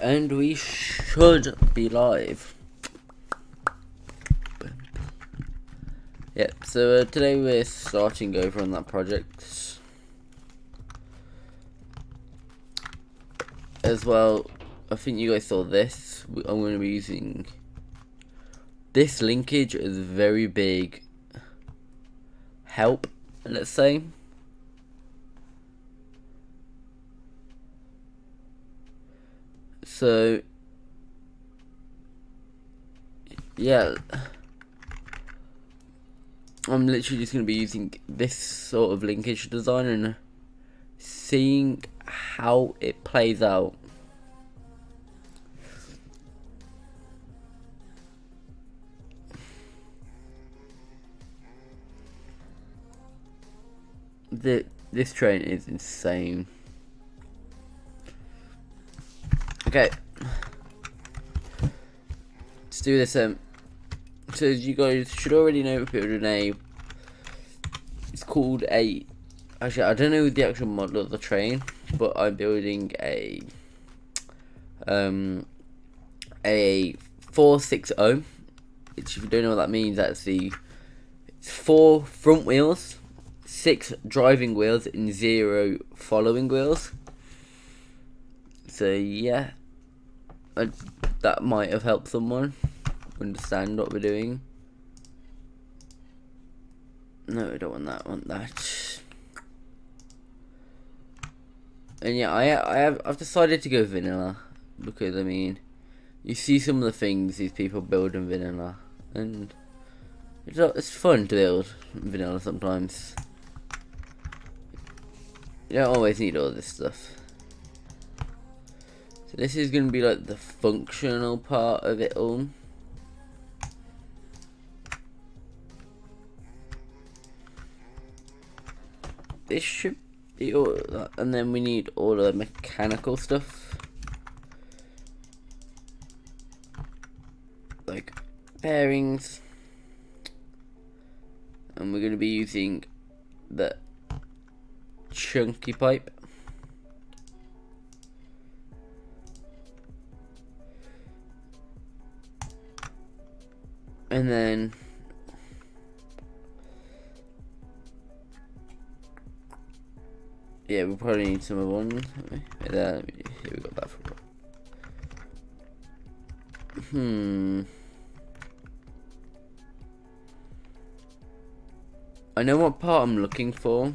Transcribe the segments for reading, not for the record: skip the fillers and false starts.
And we should be live. Yep, so today we're starting over on that project. As well, I think you guys saw this. I'm going to be using this linkage as a very big help, let's say. So, yeah. I'm literally just going to be using this sort of linkage design and seeing how it plays out. This train is insane. Okay, let's do this. So as you guys should already know, we're building a. It's called a. Actually, I don't know the actual model of the train, but I'm building a 460. Which, if you don't know what that means, it's 4 front wheels, 6 driving wheels, and 0 following wheels. So yeah, that might have helped someone understand what we're doing. No, I don't want that. I want that. And yeah, I've decided to go vanilla because I mean, you see some of the things these people build in vanilla, and it's fun to build vanilla sometimes. You don't always need all this stuff. So this is going to be like the functional part of it all. This should be all that, and then we need all the mechanical stuff. Like bearings. And we're going to be using the chunky pipe. And then yeah, we'll probably need some of one. Here we got that for. I know what part I'm looking for,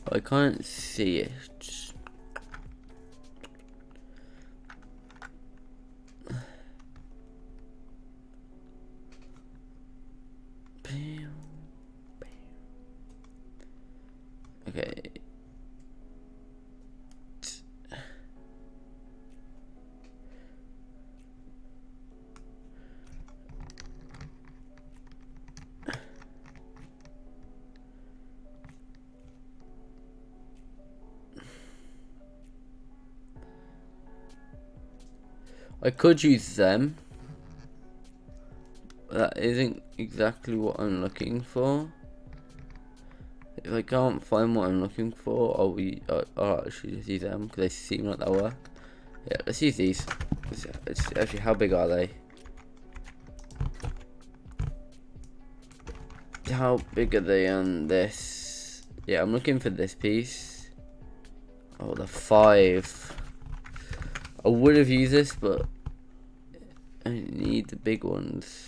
but I can't see it. Okay. I could use them. That isn't exactly what I'm looking for. If I can't find what I'm looking for, I'll actually just use them because they seem like they'll work. Yeah, let's use these. Actually, how big are they? How big are they on this? Yeah, I'm looking for this piece. Oh, the 5. I would have used this, but I need the big ones.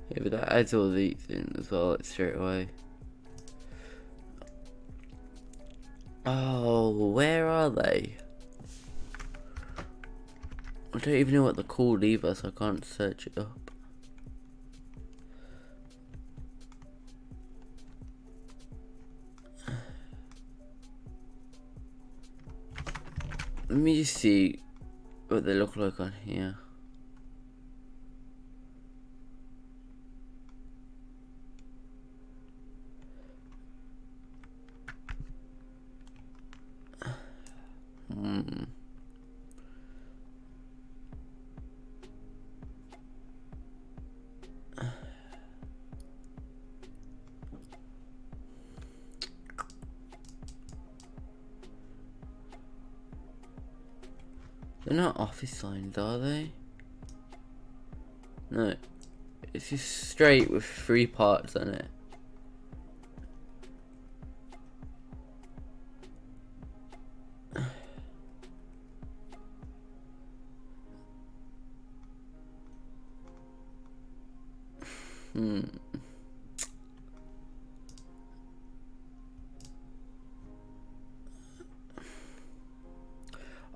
Yeah, but that adds all these in as well, like, straight away. Oh, where are they? I don't even know what they're called either, so I can't search it up. Let me just see what they look like on here. They're not office signs, are they? No. It's just straight with 3 parts on it.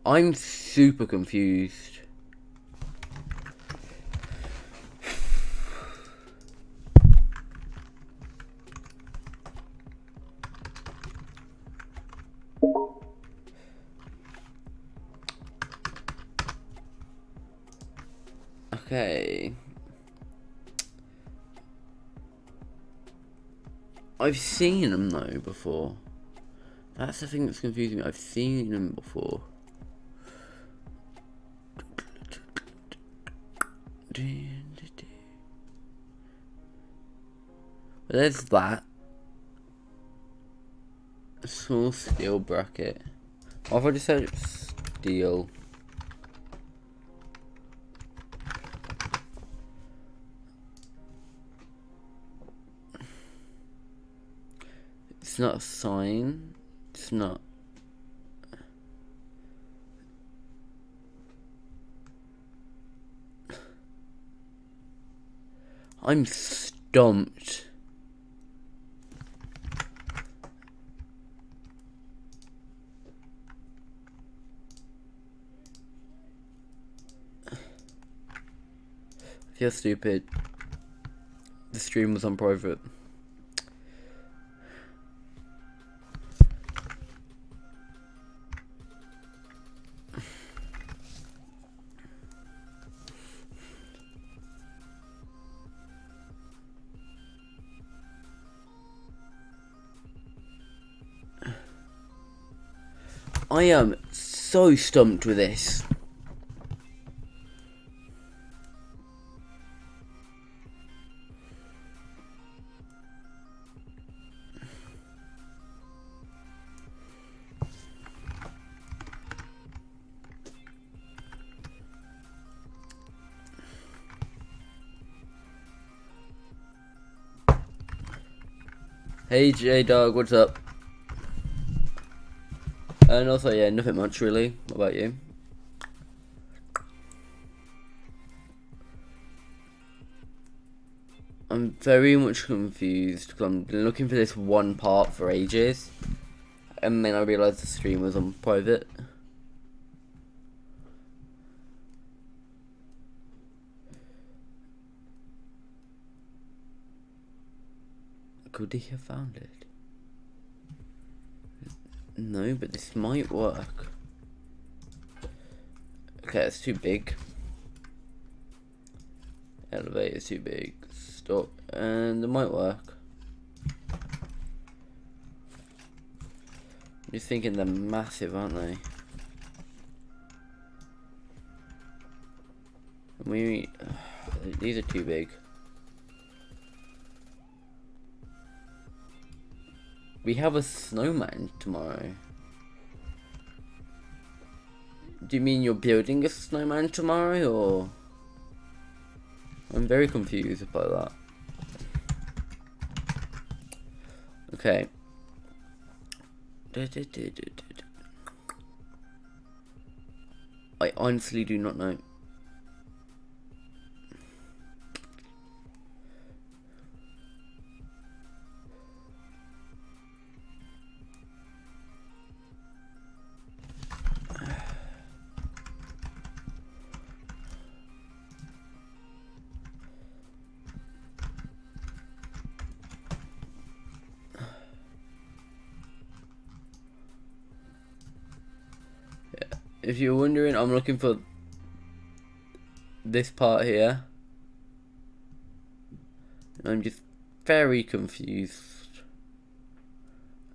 I'm super confused. Okay. I've seen them though before. That's the thing that's confusing me. I've seen them before. There's that. A small steel bracket. What if I just said steel? It's not a sign. It's not. I'm stumped. I feel stupid. The stream was on private. I am so stumped with this. Hey J Dog, what's up? And also, yeah, nothing much really. What about you? I'm very much confused because I'm looking for this one part for ages, and then I realised the stream was on private. Could he have found it? No, but this might work. Okay, it's too big. Elevator's too big. Stop. And it might work. I'm just thinking they're massive, aren't they? These are too big. We have a snowman tomorrow. Do you mean you're building a snowman tomorrow, or? I'm very confused about that. Okay. I honestly do not know. If you're wondering, I'm looking for this part here. I'm just very confused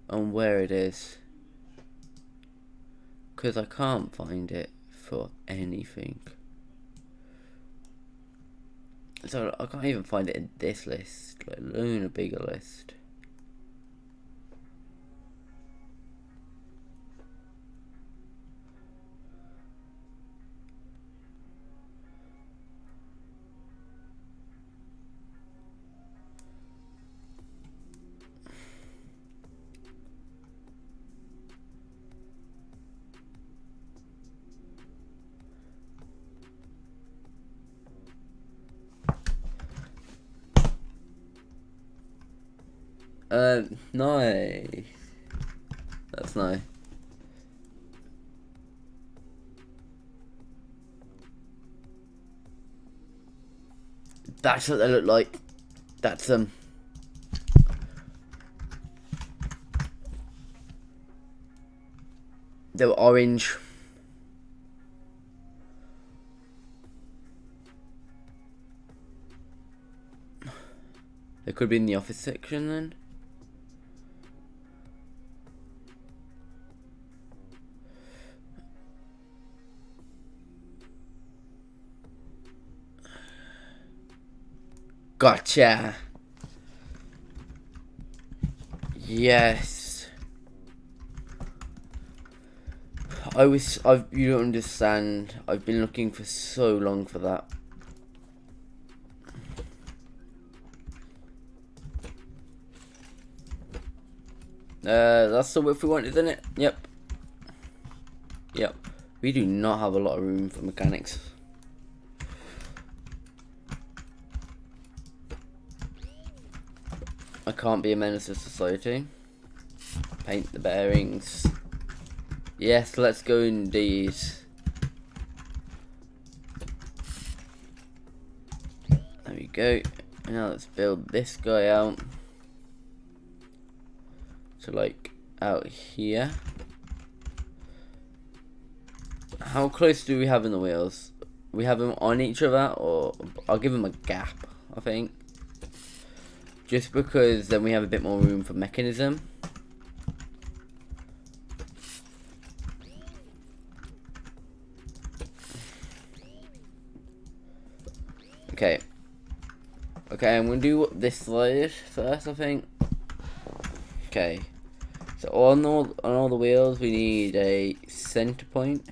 on where it is, because I can't find it for anything. So I can't even find it in this list, let alone a bigger list. Nice. That's nice. That's what they look like. That's them. They were orange. They could be in the office section then. Gotcha. Yes. You don't understand. I've been looking for so long for that. That's the width we wanted, isn't it? Yep. Yep. We do not have a lot of room for mechanics. I can't be a menace to society. Paint the bearings. Yes, let's go indeed. There we go. Now let's build this guy out. So like out here. How close do we have in the wheels? We have them on each other, or I'll give them a gap, I think. Just because then we have a bit more room for mechanism. Okay. Okay, I'm gonna do this side first, I think. Okay. So on all the wheels we need a center point.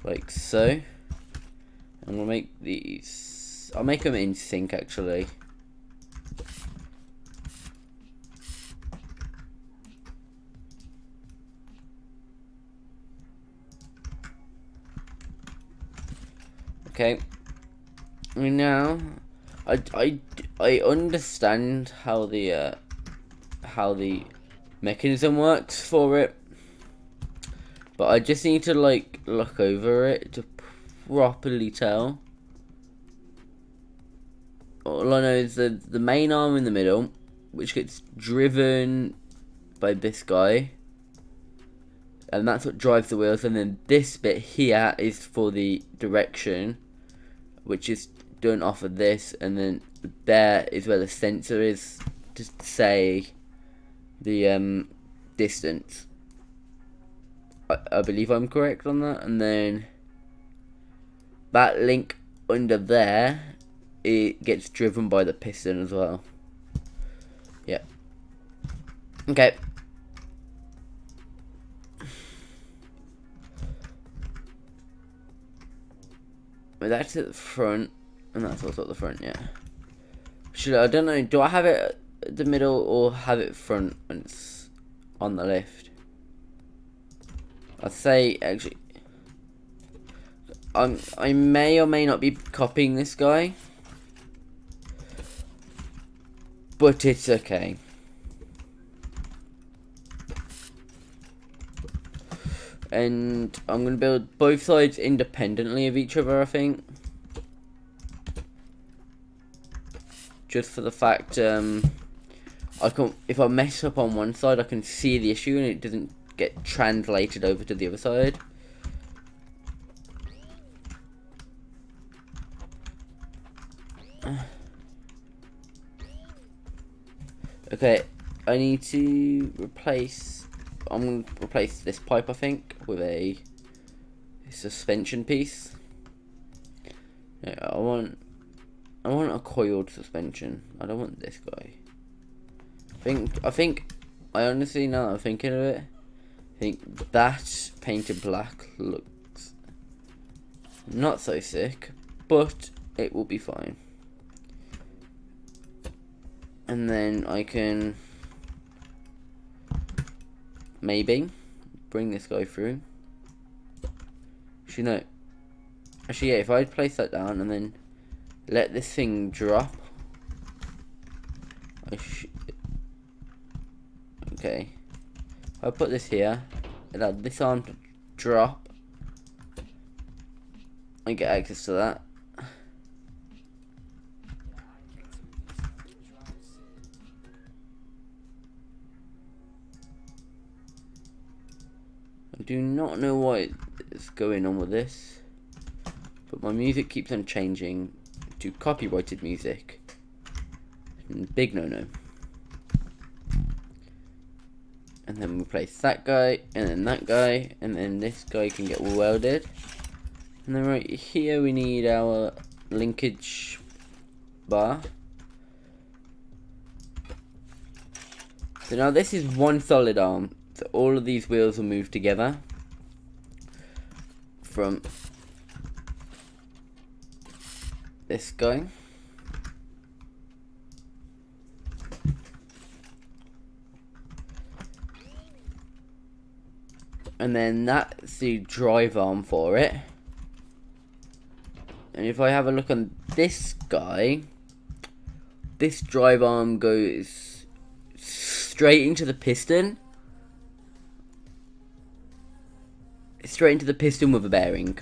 Like so. I'm gonna make these, I'll make them in sync actually. Okay. Now, I understand how the mechanism works for it, but I just need to like look over it to properly tell. All I know is the main arm in the middle, which gets driven by this guy, and that's what drives the wheels, and then this bit here is for the direction, which is done off of this, and then there is where the sensor is to say the distance. I believe I'm correct on that, and then that link under there, it gets driven by the piston as well. Yeah. Okay. Well, that's at the front, and that's also at the front, yeah. I don't know, do I have it at the middle or have it front when it's on the left? I'd say, actually, I may or may not be copying this guy, but it's okay. And I'm going to build both sides independently of each other, I think. Just for the fact, if I mess up on one side, I can see the issue and it doesn't get translated over to the other side. Okay, I need to replace, I'm going to replace this pipe, I think, with a suspension piece. Yeah, I want a coiled suspension. I don't want this guy. I think I honestly, now that I'm thinking of it, I think that painted black looks not so sick, but it will be fine. And then I can maybe bring this guy through. Actually, no. Actually, yeah, if I place that down and then let this thing drop Okay. I'll put this here. Allow this arm to drop. I get access to that. I do not know what is going on with this, but my music keeps on changing to copyrighted music. Big no-no. And then we place that guy, and then that guy, and then this guy can get welded. And then right here we need our linkage bar. So now this is one solid arm. So all of these wheels will move together from this guy. And then that's the drive arm for it. And if I have a look on this guy, this drive arm goes straight into the piston. Straight into the piston with a bearing.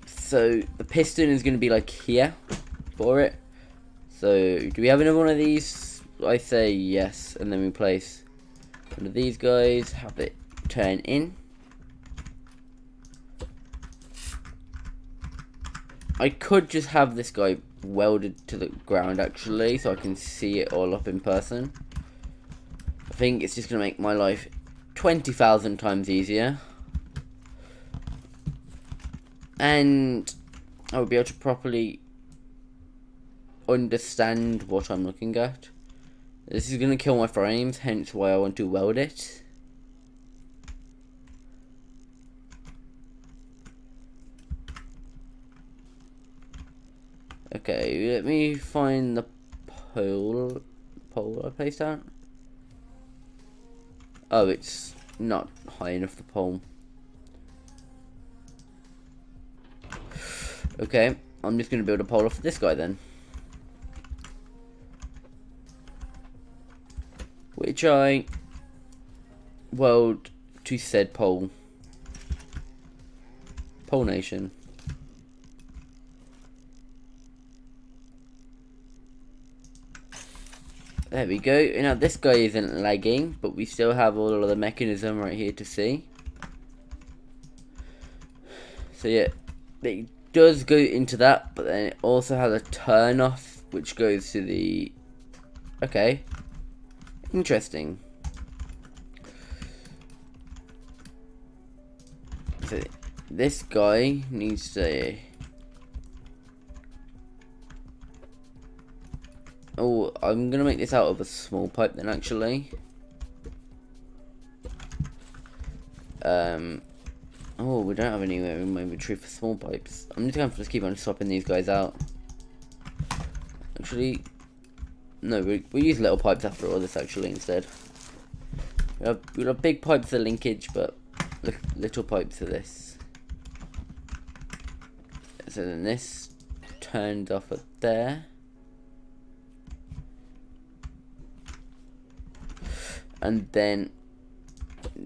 So the piston is going to be like here for it. So do we have another one of these? I say yes, and then we place one of these guys, have it turn in. I could just have this guy welded to the ground actually, so I can see it all up in person. I think it's just going to make my life 20,000 times easier. And I will be able to properly understand what I'm looking at. This is going to kill my frames, hence why I want to weld it. Okay, let me find the pole I placed out. Oh, it's not high enough, the pole. Okay, I'm just going to build a pole off of this guy then. Which I weld to said pole. Pole Nation. There we go. Now this guy isn't lagging, but we still have all of the mechanism right here to see. So yeah, it does go into that, but then it also has a turn off, which goes to the... Okay. Interesting. So this guy needs to... Oh, I'm going to make this out of a small pipe then, actually. Oh, we don't have anywhere in my inventory for small pipes. I'm just going to keep on swapping these guys out. Actually, no, we use little pipes after all this, actually, instead. We have big pipes for linkage, but little pipes for this. So then this turns off at there. And then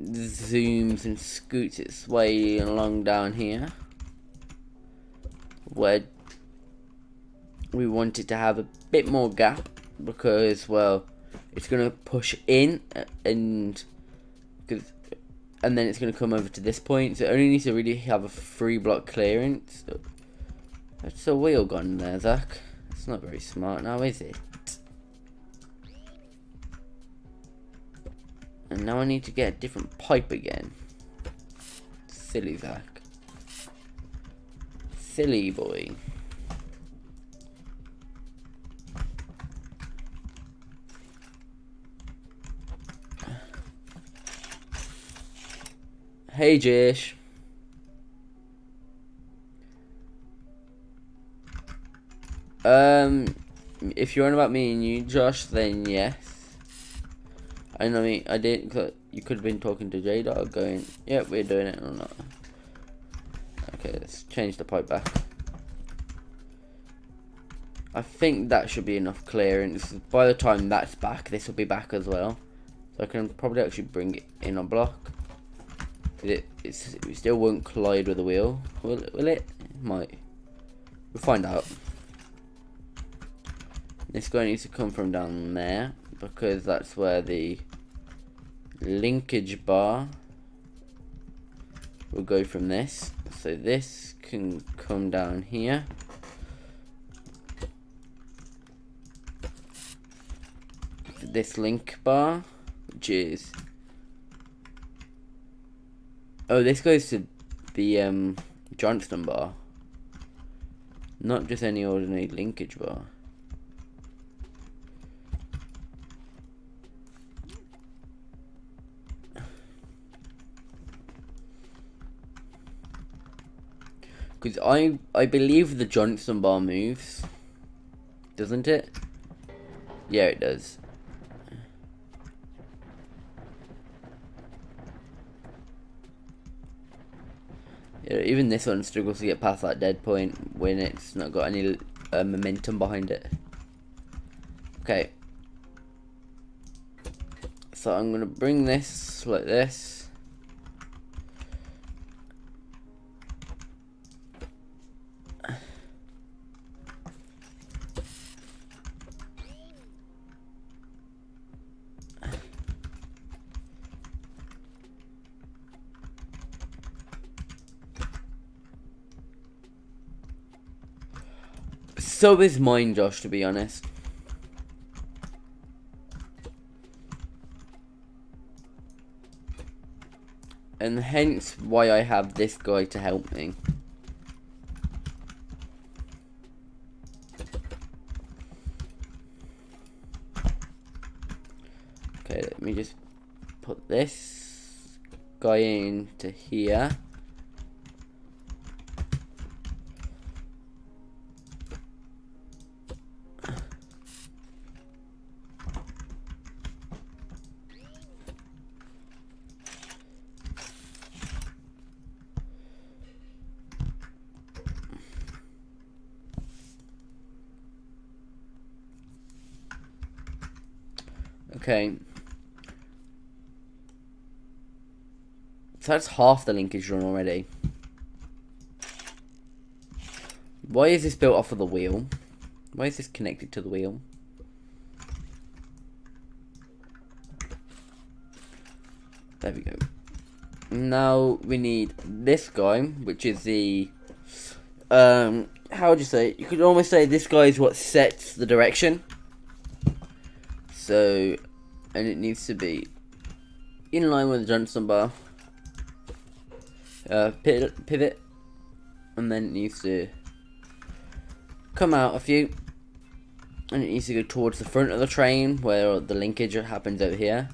zooms and scoots its way along down here, where we want it to have a bit more gap, because, well, it's going to push in and then it's going to come over to this point, so it only needs to really have a 3-block clearance. That's a wheel gone there, Zach. It's not very smart now, is it? And now I need to get a different pipe again. Silly Zach. Silly boy. Hey Jish. If you're on about me and you, Josh, then yes. I mean, I didn't. You could have been talking to J-Dog, going, "Yep, we're doing it," or not. Okay, let's change the pipe back. I think that should be enough clearance. By the time that's back, this will be back as well. So I can probably actually bring it in on block. It still won't collide with the wheel, will it? It might. We'll find out. This guy needs to come from down there, because that's where the linkage bar will go from this. So this can come down here. This link bar, which is... Oh, this goes to the Johnston bar. Not just any ordinary linkage bar. Because I believe the Johnston bar moves. Doesn't it? Yeah, it does. Yeah, even this one struggles to get past that dead point when it's not got any momentum behind it. Okay. So I'm going to bring this like this. So is mine, Josh, to be honest. And hence why I have this guy to help me. Okay, let me just put this guy into here. Okay. So that's half the linkage run already. Why is this built off of the wheel? Why is this connected to the wheel? There we go. Now we need this guy, which is the... how would you say? You could almost say this guy is what sets the direction. So, and it needs to be in line with the Johnston bar. Pivot. And then it needs to come out a few. And it needs to go towards the front of the train, where the linkage happens over here.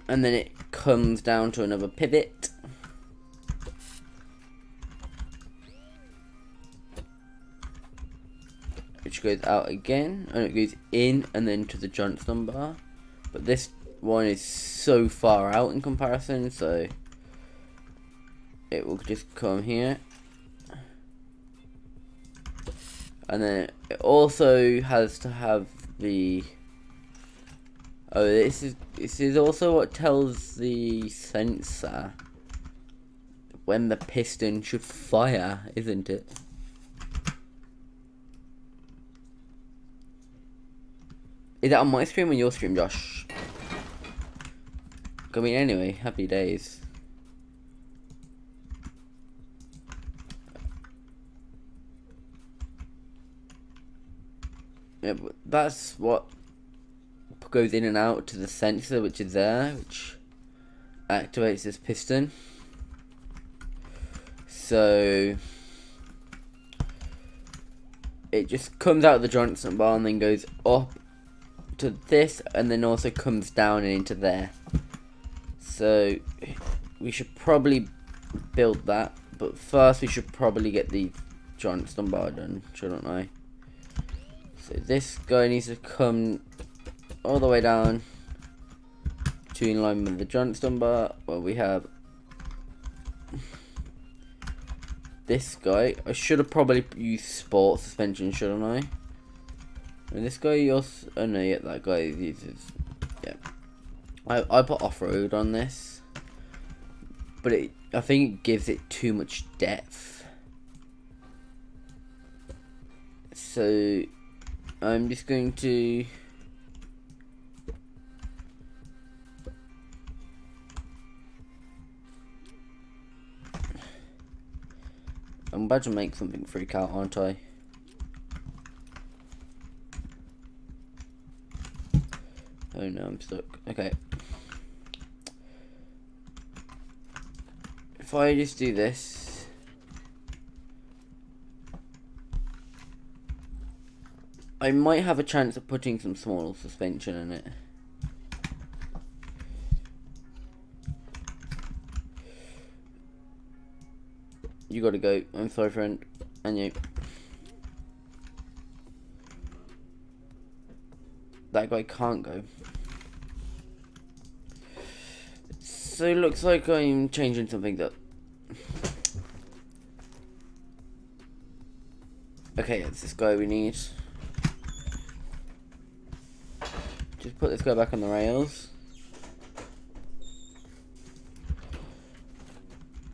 And then it comes down to another pivot. Which goes out again, and it goes in and then to the Johnston bar. But this one is so far out in comparison, so it will just come here. And then it also has to have the... Oh, this is also what tells the sensor when the piston should fire, isn't it? Is that on my stream or your stream, Josh? I mean, anyway, happy days. Yeah, but that's what goes in and out to the sensor, which is there, which activates this piston. So it just comes out of the Johnston bar and then goes up to this, and then also comes down and into there. So we should probably build that, but first we should probably get the Johnston bar done, shouldn't I? So this guy needs to come all the way down to in line with the Johnston bar. Well, we have this guy. I should have probably used sport suspension, shouldn't I? And this guy also... Oh no, yeah, that guy uses... Yeah. I put off-road on this. But I think it gives it too much depth. So... I'm just going to... I'm about to make something freak out, aren't I? Oh no, I'm stuck. Okay. If I just do this... I might have a chance of putting some small suspension in it. You gotta go. I'm sorry, friend. And you. That guy can't go. So it looks like I'm changing something up. Okay, it's this guy we need. Just put this guy back on the rails.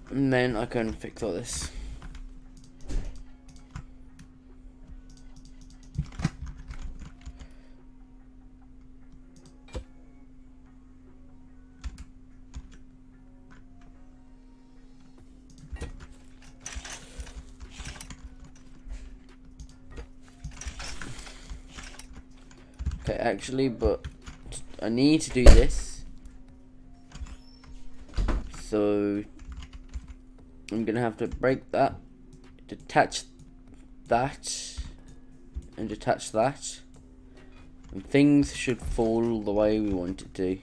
And then I can fix all this. Okay, actually, but I need to do this. So I'm gonna have to break that, detach that, and detach that, and things should fall the way we want it to.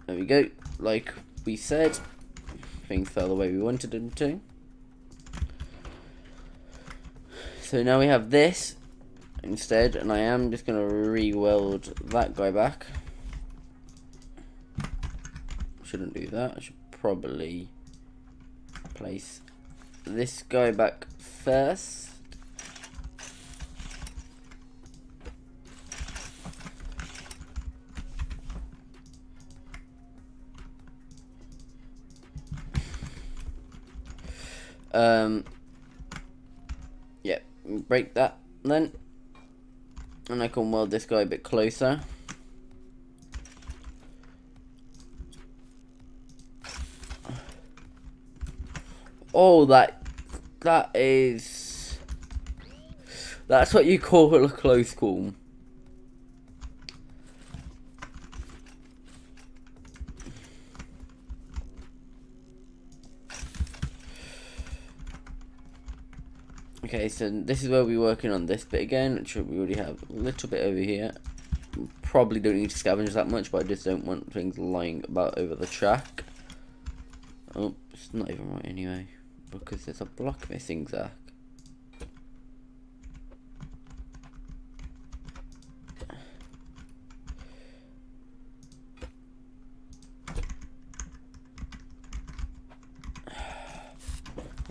There we go. Like we said, things fell the way we wanted them to. So now we have this instead, and I am just gonna re-weld that guy back. Shouldn't do that. I should probably place this guy back first. Yeah, break that then, and I can weld this guy a bit closer. Oh, that's what you call a close call. Okay, so this is where we're working on this bit again, which we already have a little bit over here. Probably don't need to scavenge that much, but I just don't want things lying about over the track. Oh, it's not even right anyway, because there's a block missing, Zach.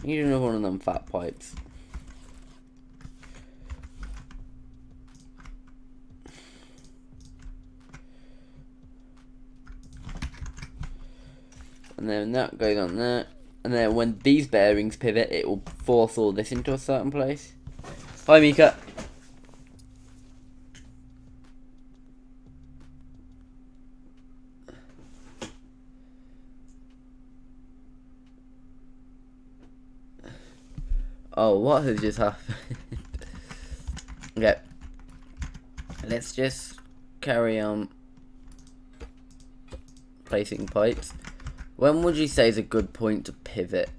I need another one of them fat pipes. And then that goes on there. And then when these bearings pivot, it will force all this into a certain place. Hi, Mika. Oh, what has just happened? Okay. Let's just carry on placing pipes. When would you say is a good point to pivot?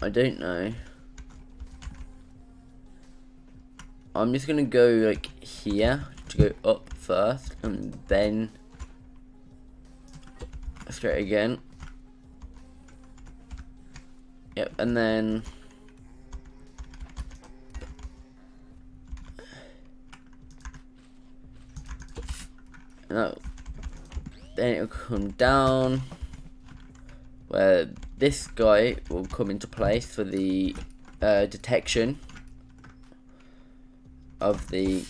I don't know. I'm just gonna go like here to go up first and then straight again. Yep, and then no. then it'll come down where this guy will come into place for the detection of the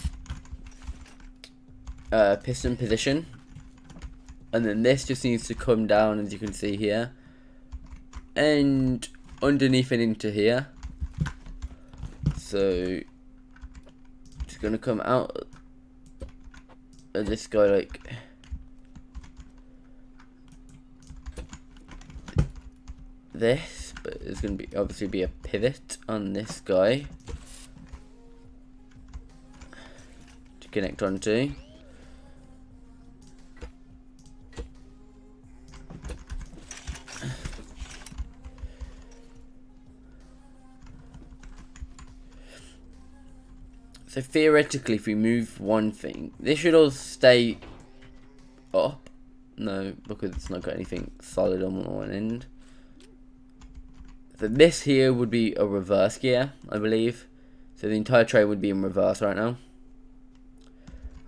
piston position, and then this just needs to come down, as you can see here, and underneath and into here. So it's gonna come out of this guy like this, but there's gonna be obviously be a pivot on this guy to connect onto. So theoretically, if we move one thing, this should all stay up. No, because it's not got anything solid on one end. So this here would be a reverse gear, I believe. So the entire train would be in reverse right now.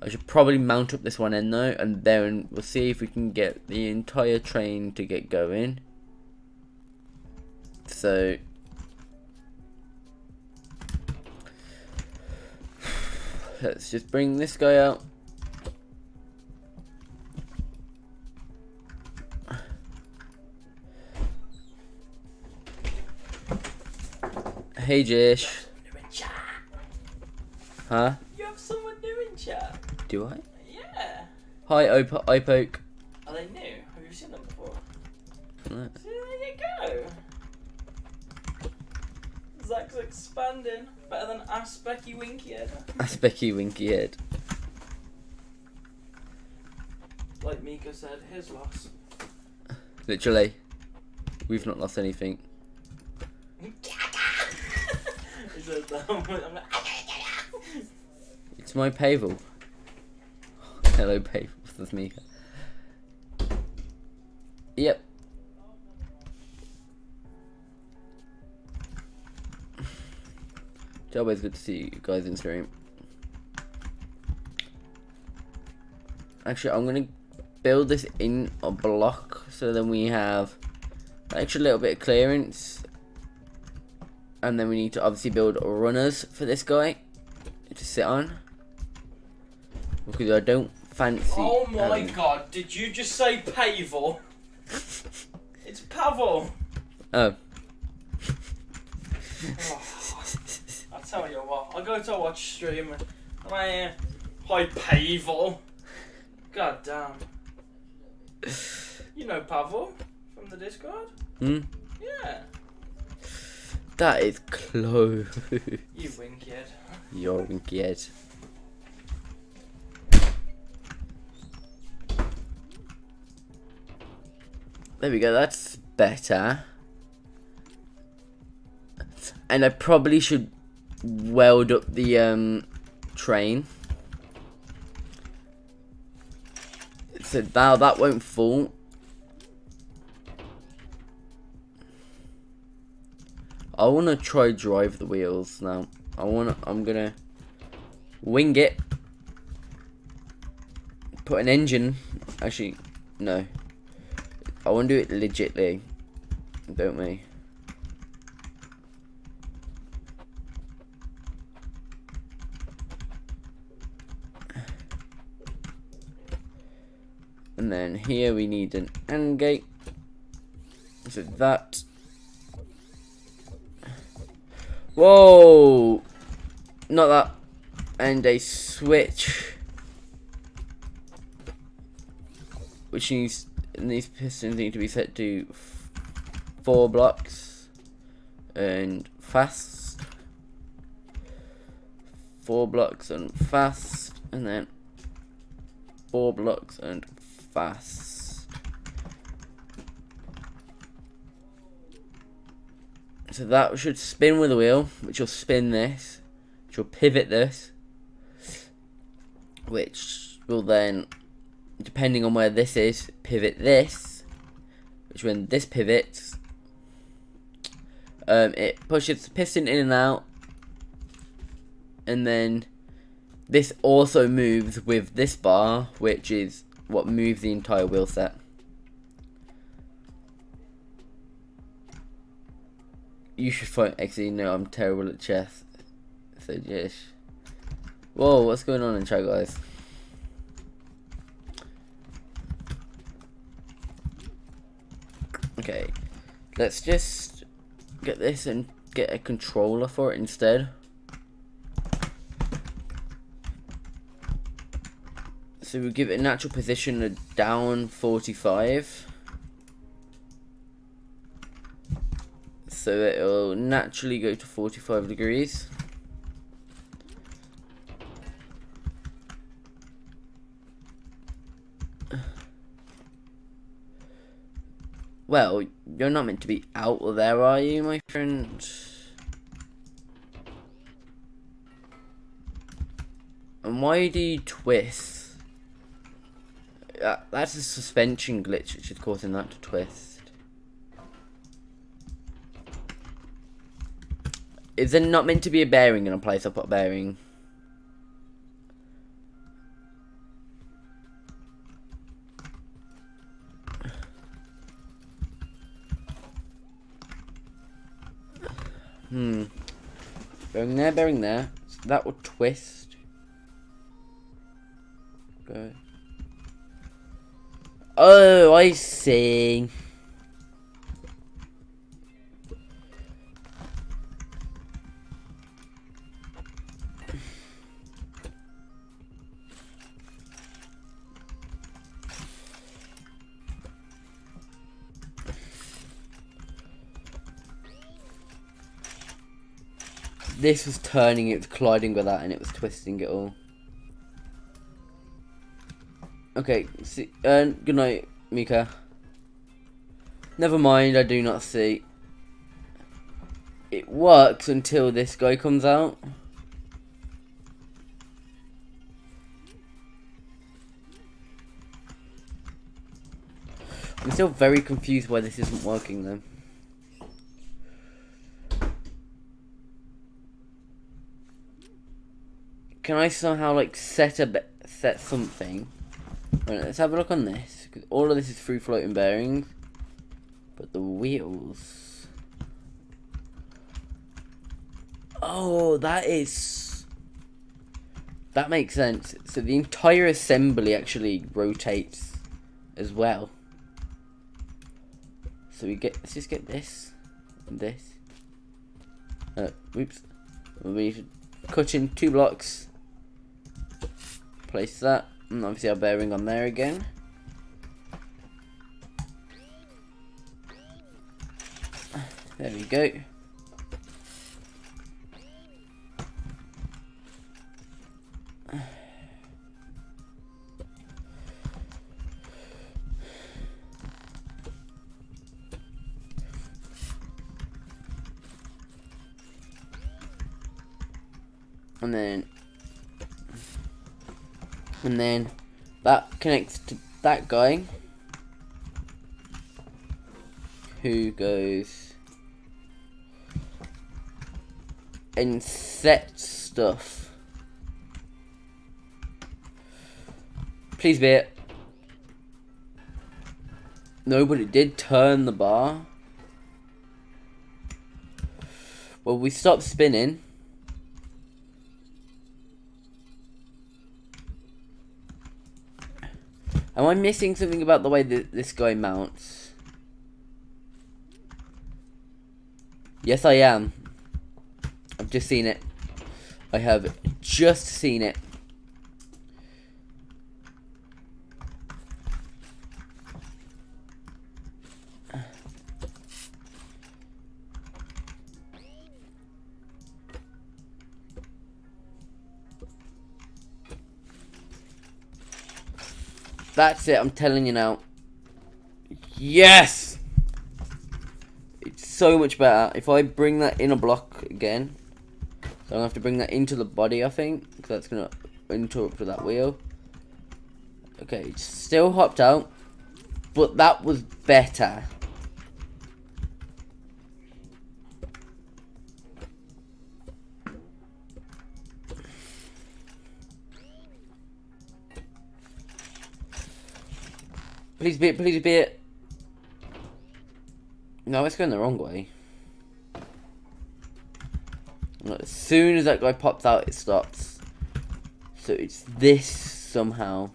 I should probably mount up this one end though, and then we'll see if we can get the entire train to get going. So let's just bring this guy out. Hey Jish. Huh? You have someone new in chat. Do I? Yeah. Hi Ipoke. Are they new? Have you seen them before? No. See, there you go. Zach's expanding. Better than Ask Becky Winky Head. That's Becky Winky Head. Like Mika said, his loss. Literally. We've not lost anything. He said that. I'm like, It's my Pavel. Hello Pavel, that's Mika. Yep. It's always good to see you guys in stream. Actually, I'm gonna build this in a block so then we have an extra little bit of clearance, and then we need to obviously build runners for this guy to sit on, because I don't fancy. oh my god, did you just say Pavel? It's Pavel. Oh. I'll tell you what, I'll go to watch stream and I hear, hi Pavel. God damn. You know Pavel from the Discord? Hmm? Yeah. That is close. You wink kid. You're winky head. There we go, that's better. And I probably should weld up the train. So now that won't fall. I wanna try drive the wheels now. I'm gonna wing it. Put an engine. Actually, no. I wanna do it legitly, don't we? And then here we need an AND gate. So that. Whoa! Not that. And a switch. Which needs. And these pistons need to be set to 4 blocks. And fast. 4 blocks and fast. And then 4 blocks and fast. So that should spin with the wheel, which will spin this, which will pivot this, which will then, depending on where this is, pivot this, which when this pivots, it pushes the piston in and out, and then this also moves with this bar, which is what moves the entire wheel set. You should find. Actually, no, I'm terrible at chess. So just. Whoa, what's going on in chat, guys? Okay, let's just get this and get a controller for it instead. So we'll give it a natural position of down 45. So it'll naturally go to 45 degrees. Well, you're not meant to be out there, are you, my friend? And why do you twist? That's a suspension glitch which is causing that to twist. Is there not meant to be a bearing in a place I put a bearing? Bearing there. So that will twist. Go. Oh, I see. This was turning, it was colliding with that, and it was twisting it all. Okay, see, good night, Mika. Never mind, I do not see. It works until this guy comes out. I'm still very confused why this isn't working though. Can I somehow like set something? Right, let's have a look on this, because all of this is free floating bearings, but the wheels. Oh, that makes sense. So the entire assembly actually rotates as well. So let's just get this and this. Oops. We need to cut in 2 blocks. Place that. And obviously our bearing on there again. There we go. And then that connects to that guy who goes and sets stuff. Please be it. No, but it did turn the bar. Well, we stopped spinning. Am I missing something about the way that this guy mounts? Yes, I am. I've just seen it. I have just seen it. That's it, I'm telling you now. Yes! It's so much better. If I bring that in a block again, so I'm going to have to bring that into the body, I think, because that's going to interrupt with that wheel. Okay, it's still hopped out, but that was better. Please be it, please be it. No, it's going the wrong way. As soon as that guy pops out, it stops. So it's this somehow.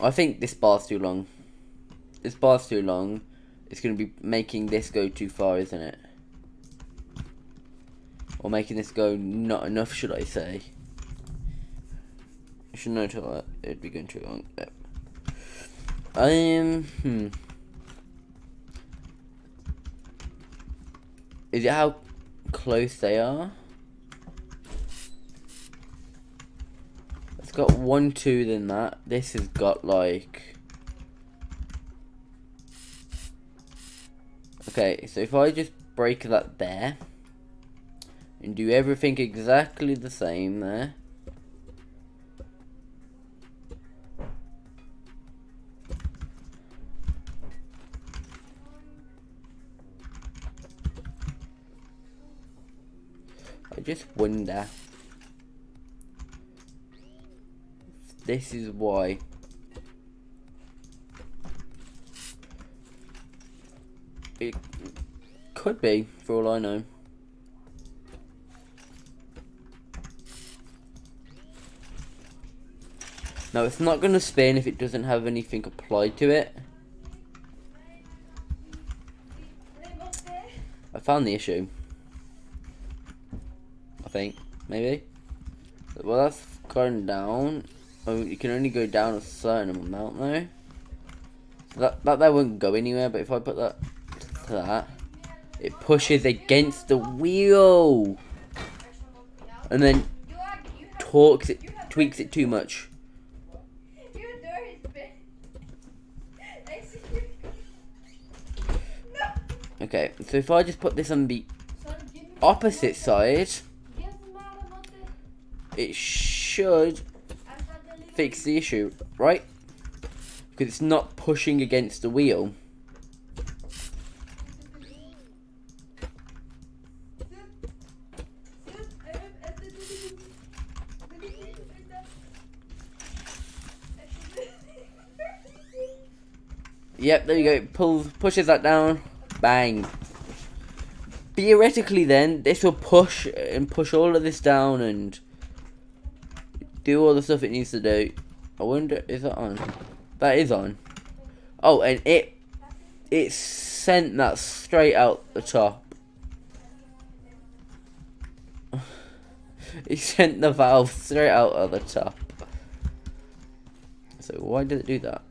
I think this bar's too long. This bar's too long. It's going to be making this go too far, isn't it? Or making this go not enough, should I say. I should know that it'd be going too long. Yep. Is it how close they are? It's got 1, 2 than that. This has got like... Okay, so if I just break that there and do everything exactly the same there. I just wonder if this is why. It could be, for all I know. Now, it's not going to spin if it doesn't have anything applied to it. I found the issue. I think, maybe. Well, that's going down. Oh, you can only go down a certain amount, though. So that won't go anywhere, but if I put that to that, it pushes against the wheel. And then tweaks it too much. Okay, so if I just put this on the opposite side, it should fix the issue, right? Because it's not pushing against the wheel. Yep, there you go. It pushes that down. Bang. Theoretically then, this will push all of this down and do all the stuff it needs to do. I wonder, is that on? That is on. Oh, and it sent that straight out the top. It sent the valve straight out of the top. So why did it do that?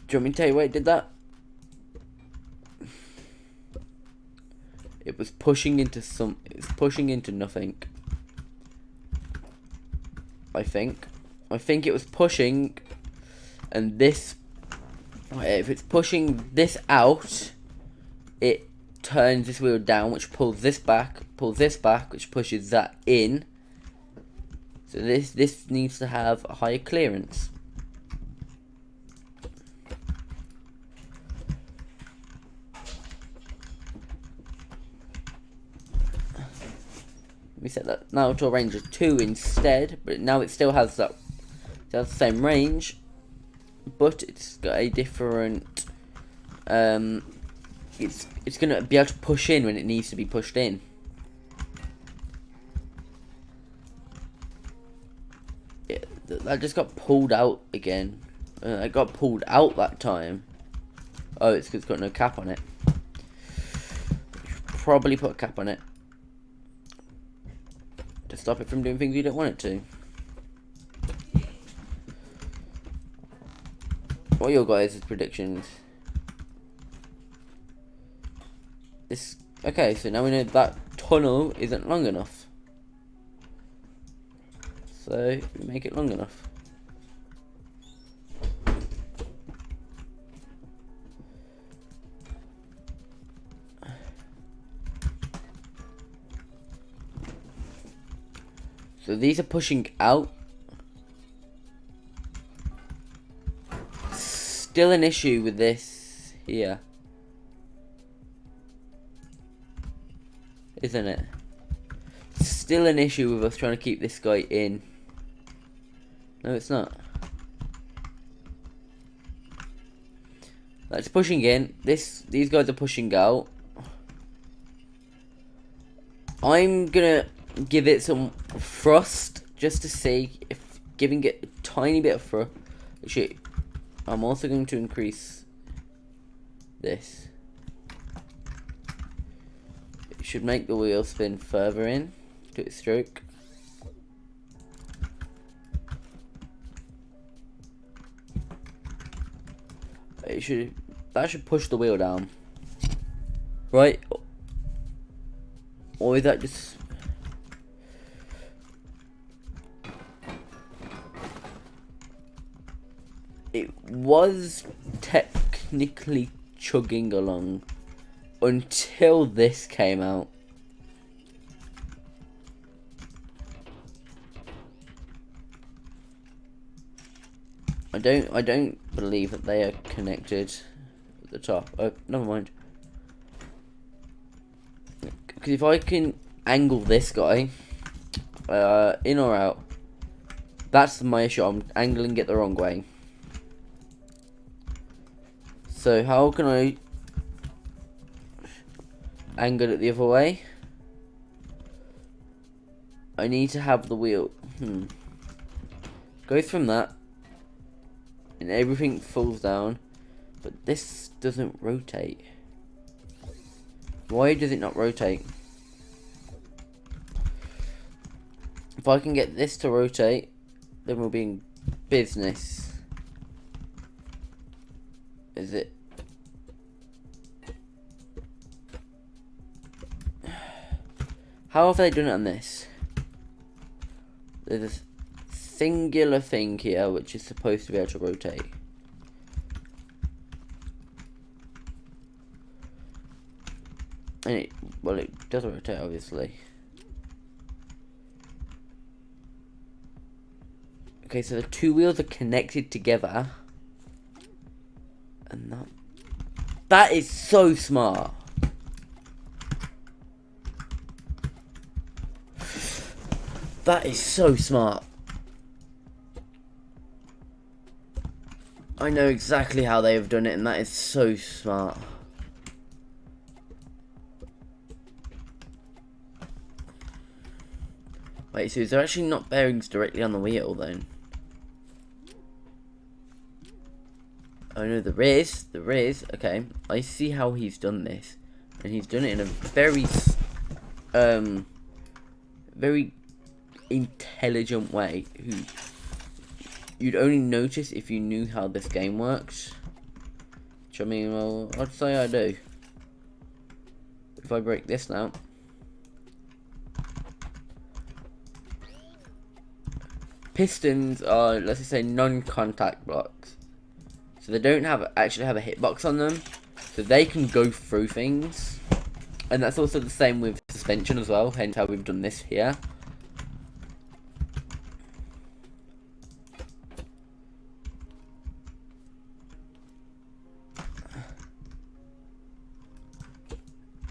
Do you want me to tell you why it did that? It was pushing into it's pushing into nothing. I think it was pushing, and this, if it's pushing this out, it turns this wheel down, which pulls this back, which pushes that in. So this needs to have a higher clearance. We set that now to a range of 2 instead, but now it still has that, the same range, but it's got a different. It's gonna be able to push in when it needs to be pushed in. Yeah, that just got pulled out again. It got pulled out that time. Oh, it's because it's got no cap on it. Probably put a cap on it to stop it from doing things you don't want it to. What are your guys' predictions? Okay, so now we know that tunnel isn't long enough. So we make it long enough. So these are pushing out still an issue with this here, isn't it? Still an issue with us trying to keep this guy in. No, it's not. That's pushing in. These guys are pushing out. I'm gonna give it some thrust just to see if giving it a tiny bit of thrust. Actually, I'm also going to increase this. It should make the wheel spin further in to its stroke. That should push the wheel down, right? Or is that just... It was technically chugging along until this came out. I don't believe that they are connected at the top. Oh, never mind. Because if I can angle this guy in or out, that's my issue. I'm angling it the wrong way. So how can I angle it the other way? I need to have the wheel. Go from that. And everything falls down. But this doesn't rotate. Why does it not rotate? If I can get this to rotate, then we'll be in business. Is it? How have they done it on this? There's a singular thing here which is supposed to be able to rotate. And it does rotate, obviously. Okay, so the two wheels are connected together. And that is so smart. That is so smart. I know exactly how they have done it, and that is so smart. Wait, so is there actually not bearings directly on the wheel then? Oh no, there is. There is. Okay, I see how he's done this, and he's done it in a very, very intelligent way. Who you'd only notice if you knew how this game works. Which I mean, well, I'd say I do. If I break this now. Pistons are, let's just say, non-contact blocks. So they don't actually have a hitbox on them. So they can go through things. And that's also the same with suspension as well, hence how we've done this here.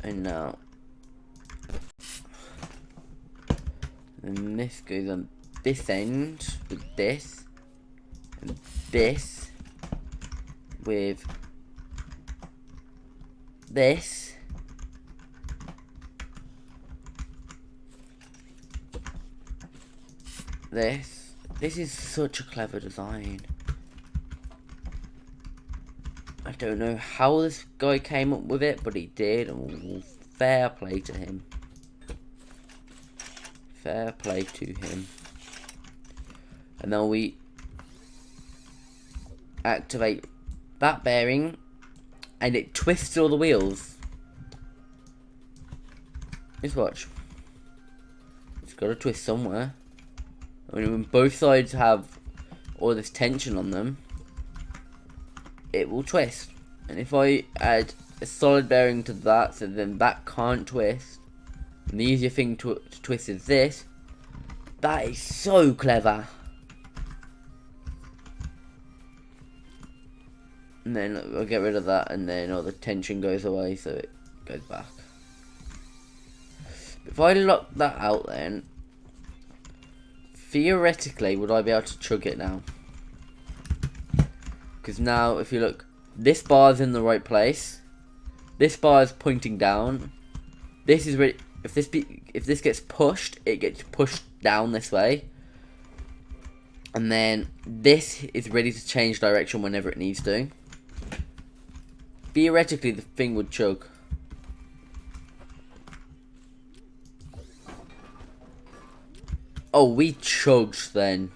And now, and this goes on this end with this, and this with this. This is such a clever design. I don't know how this guy came up with it, but he did, and fair play to him. Fair play to him. And then we activate that bearing, and it twists all the wheels. Just watch. It's got to twist somewhere. I mean, when both sides have all this tension on them, it will twist. And if I add a solid bearing to that, so then that can't twist, and the easier thing to twist is this. That is so clever. And then we'll get rid of that, and then all the tension goes away, so it goes back. If I lock that out, then theoretically, would I be able to chug it now? Because now, if you look, this bar's in the right place. This bar is pointing down. This is really, if this gets pushed, it gets pushed down this way. And then this is ready to change direction whenever it needs to. Theoretically, the thing would chug. Oh, we chugged then.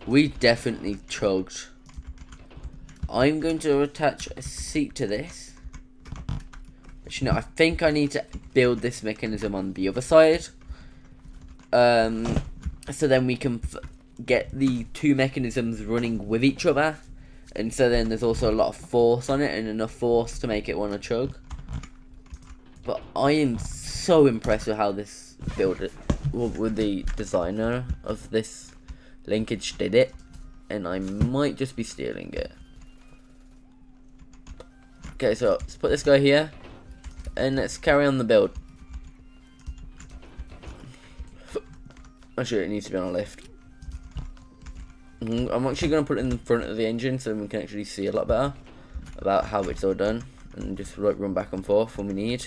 We definitely chugged. I'm going to attach a seat to this. Actually, no, I think I need to build this mechanism on the other side. So then we can get the two mechanisms running with each other. And so then there's also a lot of force on it and enough force to make it want to chug. But I am so impressed with how this builder, with the designer of this linkage did it. And I might just be stealing it. Okay, so let's put this guy here. And let's carry on the build. Actually, it needs to be on a lift. I'm actually going to put it in the front of the engine so we can actually see a lot better about how it's all done. And just run back and forth when we need.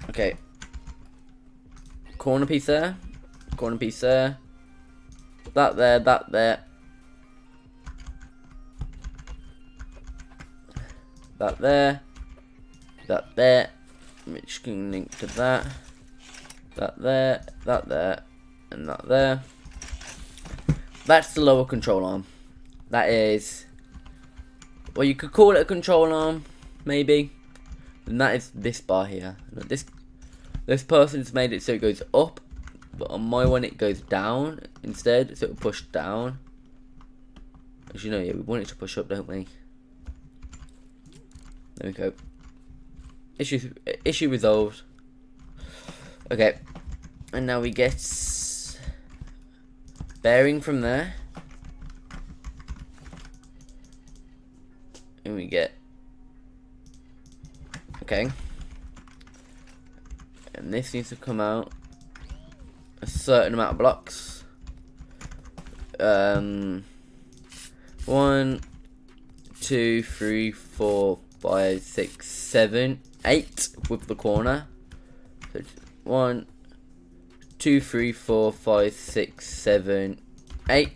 Okay. Corner piece there. Corner piece there. That there, that there. That there. That there. Which can link to that. That there, and that there. That's the lower control arm. That is, well, you could call it a control arm, maybe. And that is this bar here. This person's made it so it goes up. But on my one it goes down instead, so it'll push down. As you know, yeah, we want it to push up, don't we? There we go. Issue resolved. Okay. And now we get bearing from there. And we get, okay. And this needs to come out a certain amount of blocks. 1, 2, 3, 4, 5, 6, 7, 8 with the corner. So 1, 2, 3, 4, 5, 6, 7, 8.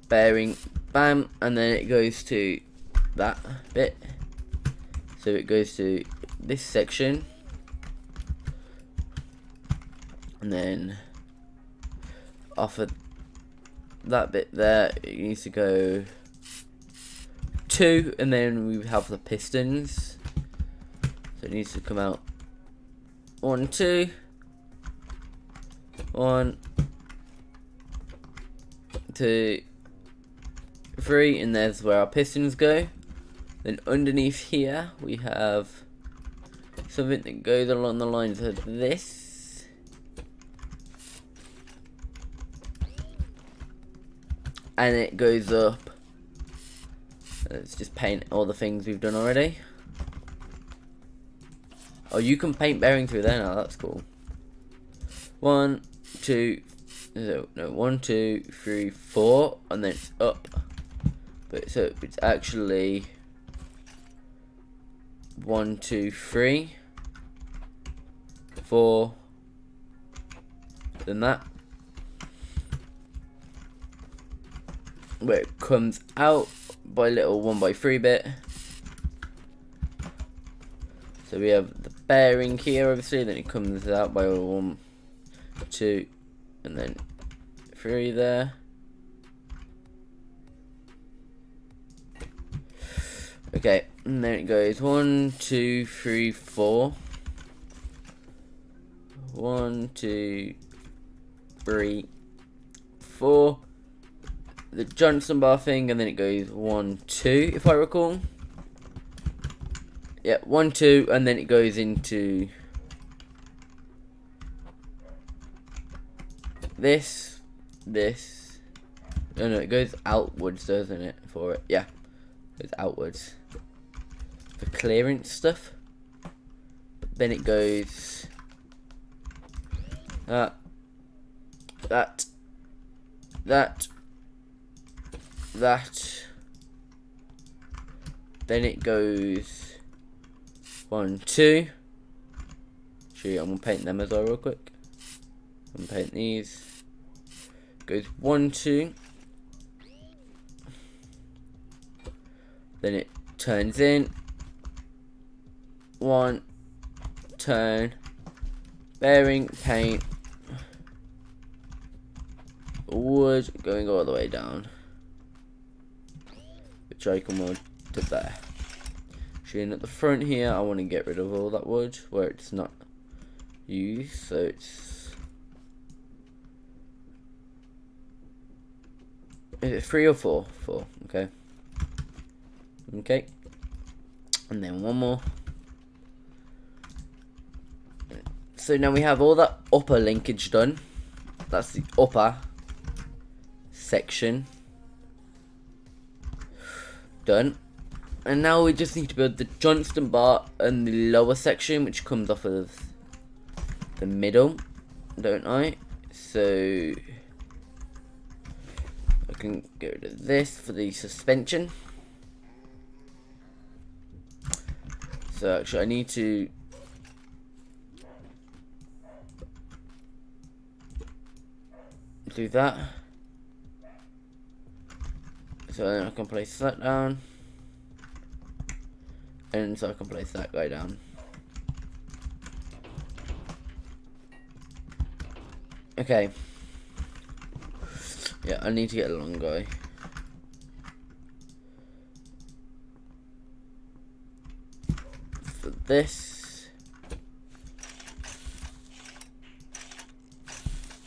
Bearing, bam, and then it goes to that bit. So it goes to this section. And then off of that bit there, it needs to go 2, and then we have the pistons. So it needs to come out 1, 2, 1, 2, 3, and there's where our pistons go. Then underneath here we have something that goes along the lines of this. And it goes up. Let's just paint all the things we've done already. Oh, you can paint bearing through there now, that's cool. 1, 2, no, 1, 2, 3, 4, and then it's up. But so it's actually 1, 2, 3, 4, then that. Where it comes out by little 1x3 bit. So we have the bearing here, obviously, then it comes out by 1, 2, and then 3 there. Okay, and then it goes 1, 2, 3, 4. 1, 2, 3, 4. The Johnson bar thing, and then it goes 1, 2, if I recall. Yeah, 1, 2, and then it goes into this. Oh no, it goes outwards, doesn't it? For it, yeah, it goes outwards for clearance stuff. But then it goes that. Then it goes 1, 2. Actually, I'm gonna paint them as well real quick. I'm gonna paint these. Goes 1, 2. Then it turns in. 1, turn, bearing, paint, wood going all the way down, which I can weld to there. Actually, at the front here, I want to get rid of all that wood where it's not used, so it's. Is it 3 or 4? 4, okay. Okay. And then one more. So now we have all that upper linkage done. That's the upper section done. And now we just need to build the Johnston bar and the lower section, which comes off of the middle, don't I? So I can get rid of this for the suspension. So actually I need to do that. So then I can place that down. And so I can place that guy down. Okay. Yeah, I need to get a long guy. For this.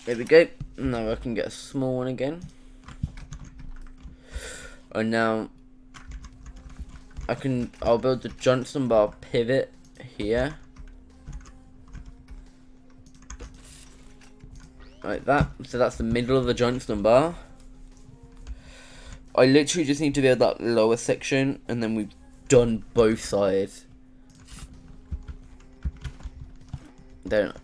There we go. Now I can get a small one again. And now I'll build the Johnston bar pivot here. Like that. So that's the middle of the Johnston bar. I literally just need to build that lower section and then we've done both sides. Don't.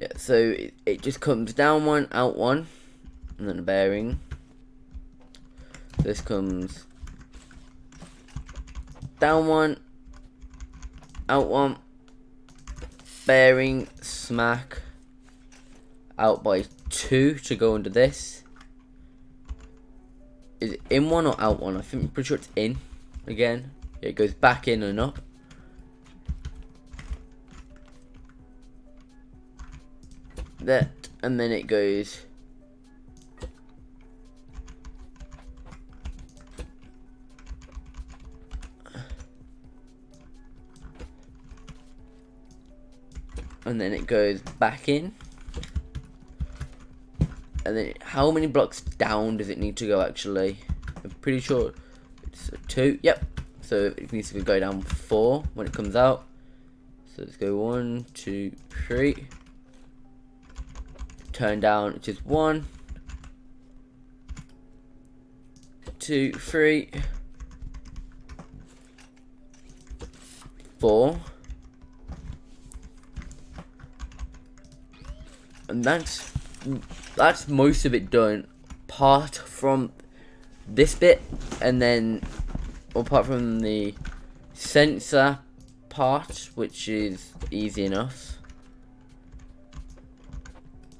Yeah, so it just comes down one, out one, and then a bearing. This comes down one, out one, bearing, smack, out by 2 to go under this. Is it in one or out one? I'm pretty sure it's in again. Yeah, it goes back in and up. That, and then it goes and then it goes back in, and then how many blocks down does it need to go actually? I'm pretty sure it's a 2. Yep, so it needs to go down 4 when it comes out. So let's go 1, 2, 3. Turn down, which is 1, 2, 3, 4, and that's most of it done, apart from this bit, and then apart from the sensor part, which is easy enough.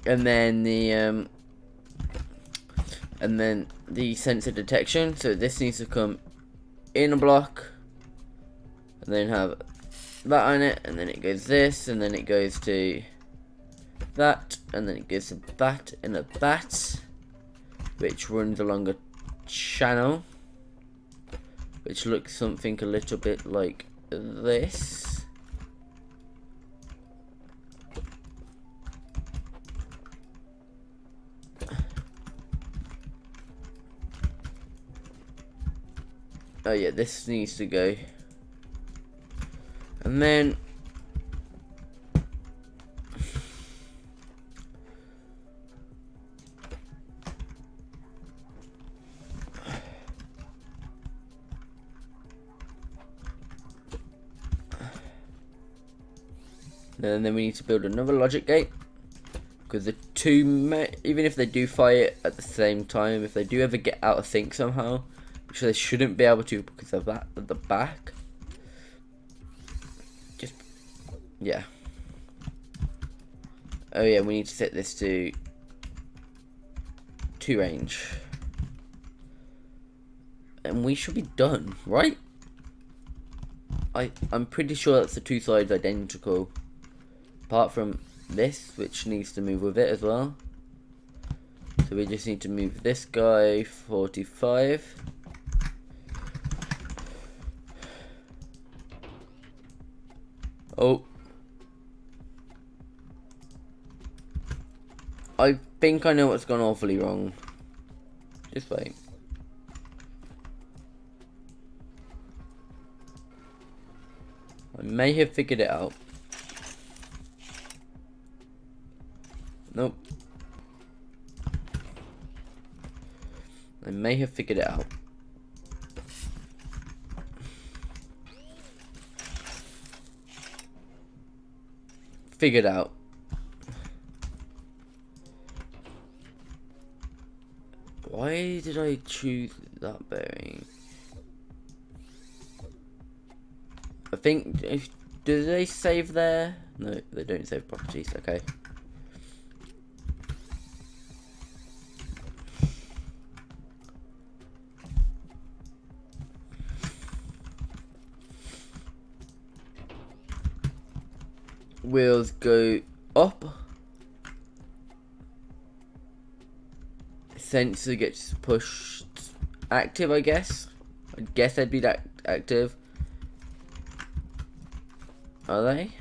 And then the sensor detection. So this needs to come in a block, and then have that on it, and then it goes this, and then it goes to that, and then it goes to that and a bat, which runs along a channel, which looks something a little bit like this. Oh yeah, this needs to go. And then And then we need to build another logic gate. Because the two, even if they do fire at the same time, if they do ever get out of sync somehow, which they shouldn't be able to because of that at the back. Just, yeah. Oh yeah, we need to set this to 2 range. And we should be done, right? I'm pretty sure that's the 2 sides identical. Apart from this, which needs to move with it as well. So we just need to move this guy 45. Oh. I think I know what's gone awfully wrong. Just wait. I may have figured it out. Nope. I may have figured it out. Figured out. Why did I choose that bearing? I think, do they save there? No, they don't save properties, okay. Wheels go up. Sensor gets pushed active, I guess. I guess they'd be that active. Are they?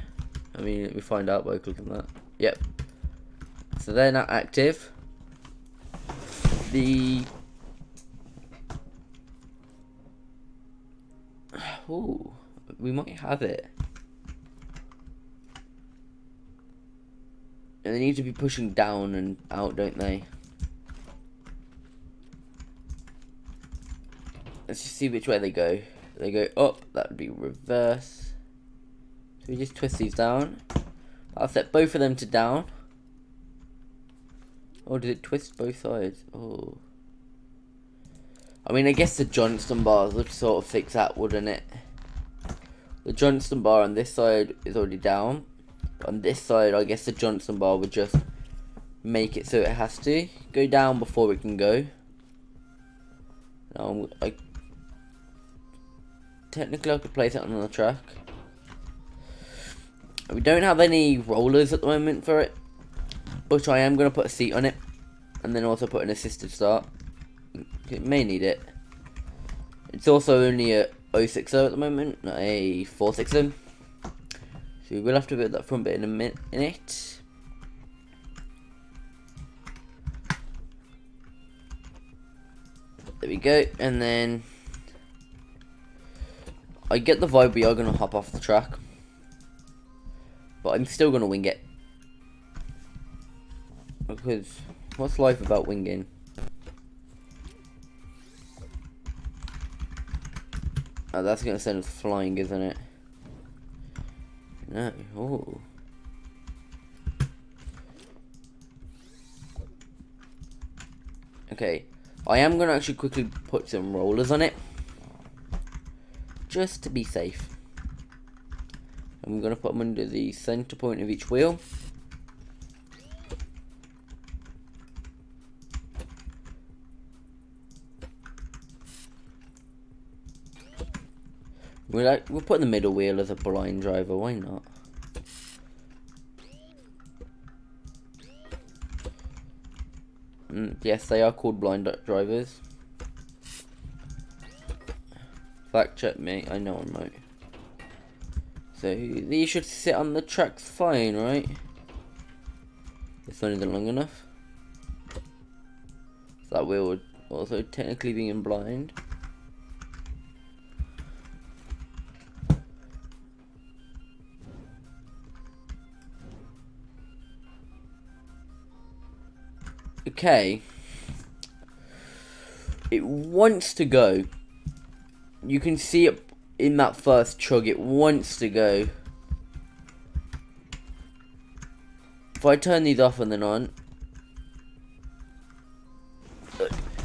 I mean, we find out by clicking that. Yep. So they're not active. The... Ooh, we might have it. And they need to be pushing down and out, don't they? Let's just see which way they go. They go up, that would be reverse. So we just twist these down. I'll set both of them to down. Oh, did it twist both sides? Oh. I mean, I guess the Johnston bars would sort of fix that, wouldn't it? The Johnston bar on this side is already down. On this side, I guess the Johnston bar would just make it so it has to go down before it can go. Now, technically I could place it on the track. We don't have any rollers at the moment for it, but I am going to put a seat on it, and then also put an assisted start. It may need it. It's also only a 060 at the moment, not a 460. So we will have to build that front bit in a minute. There we go, and then I get the vibe we are going to hop off the track, but I'm still going to wing it, because what's life without winging? Oh, that's going to send us flying, isn't it? No. Oh. Okay. I am going to actually quickly put some rollers on it, just to be safe. I'm going to put them under the center point of each wheel. We'll put the middle wheel as a blind driver, why not? Yes, they are called blind drivers. Fact check me, I know I'm right. So these should sit on the tracks fine, right? It's only long enough. So that wheel would also technically be in blind. Okay. It wants to go. You can see it in that first chug, it wants to go. if I turn these off and then on,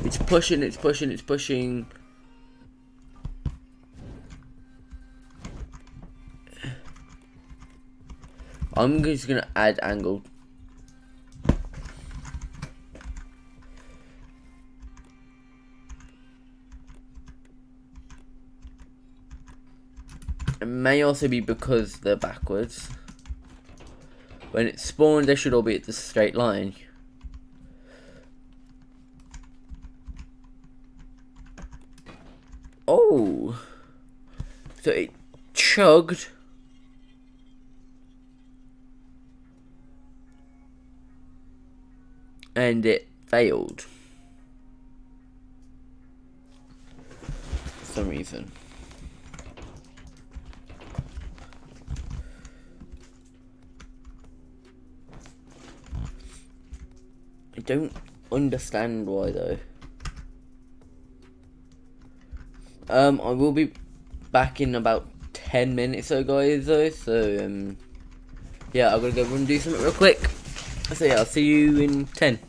it's pushing, it's pushing, it's pushing. I'm just gonna add angle. It may also be because they're backwards. When it's spawned, they should all be at the straight line. Oh, so it chugged. And it failed. For some reason. I don't understand why though. I will be back in about 10 minutes though, guys, though, so yeah, I'm gonna go run and do something real quick. So yeah, I'll see you in 10.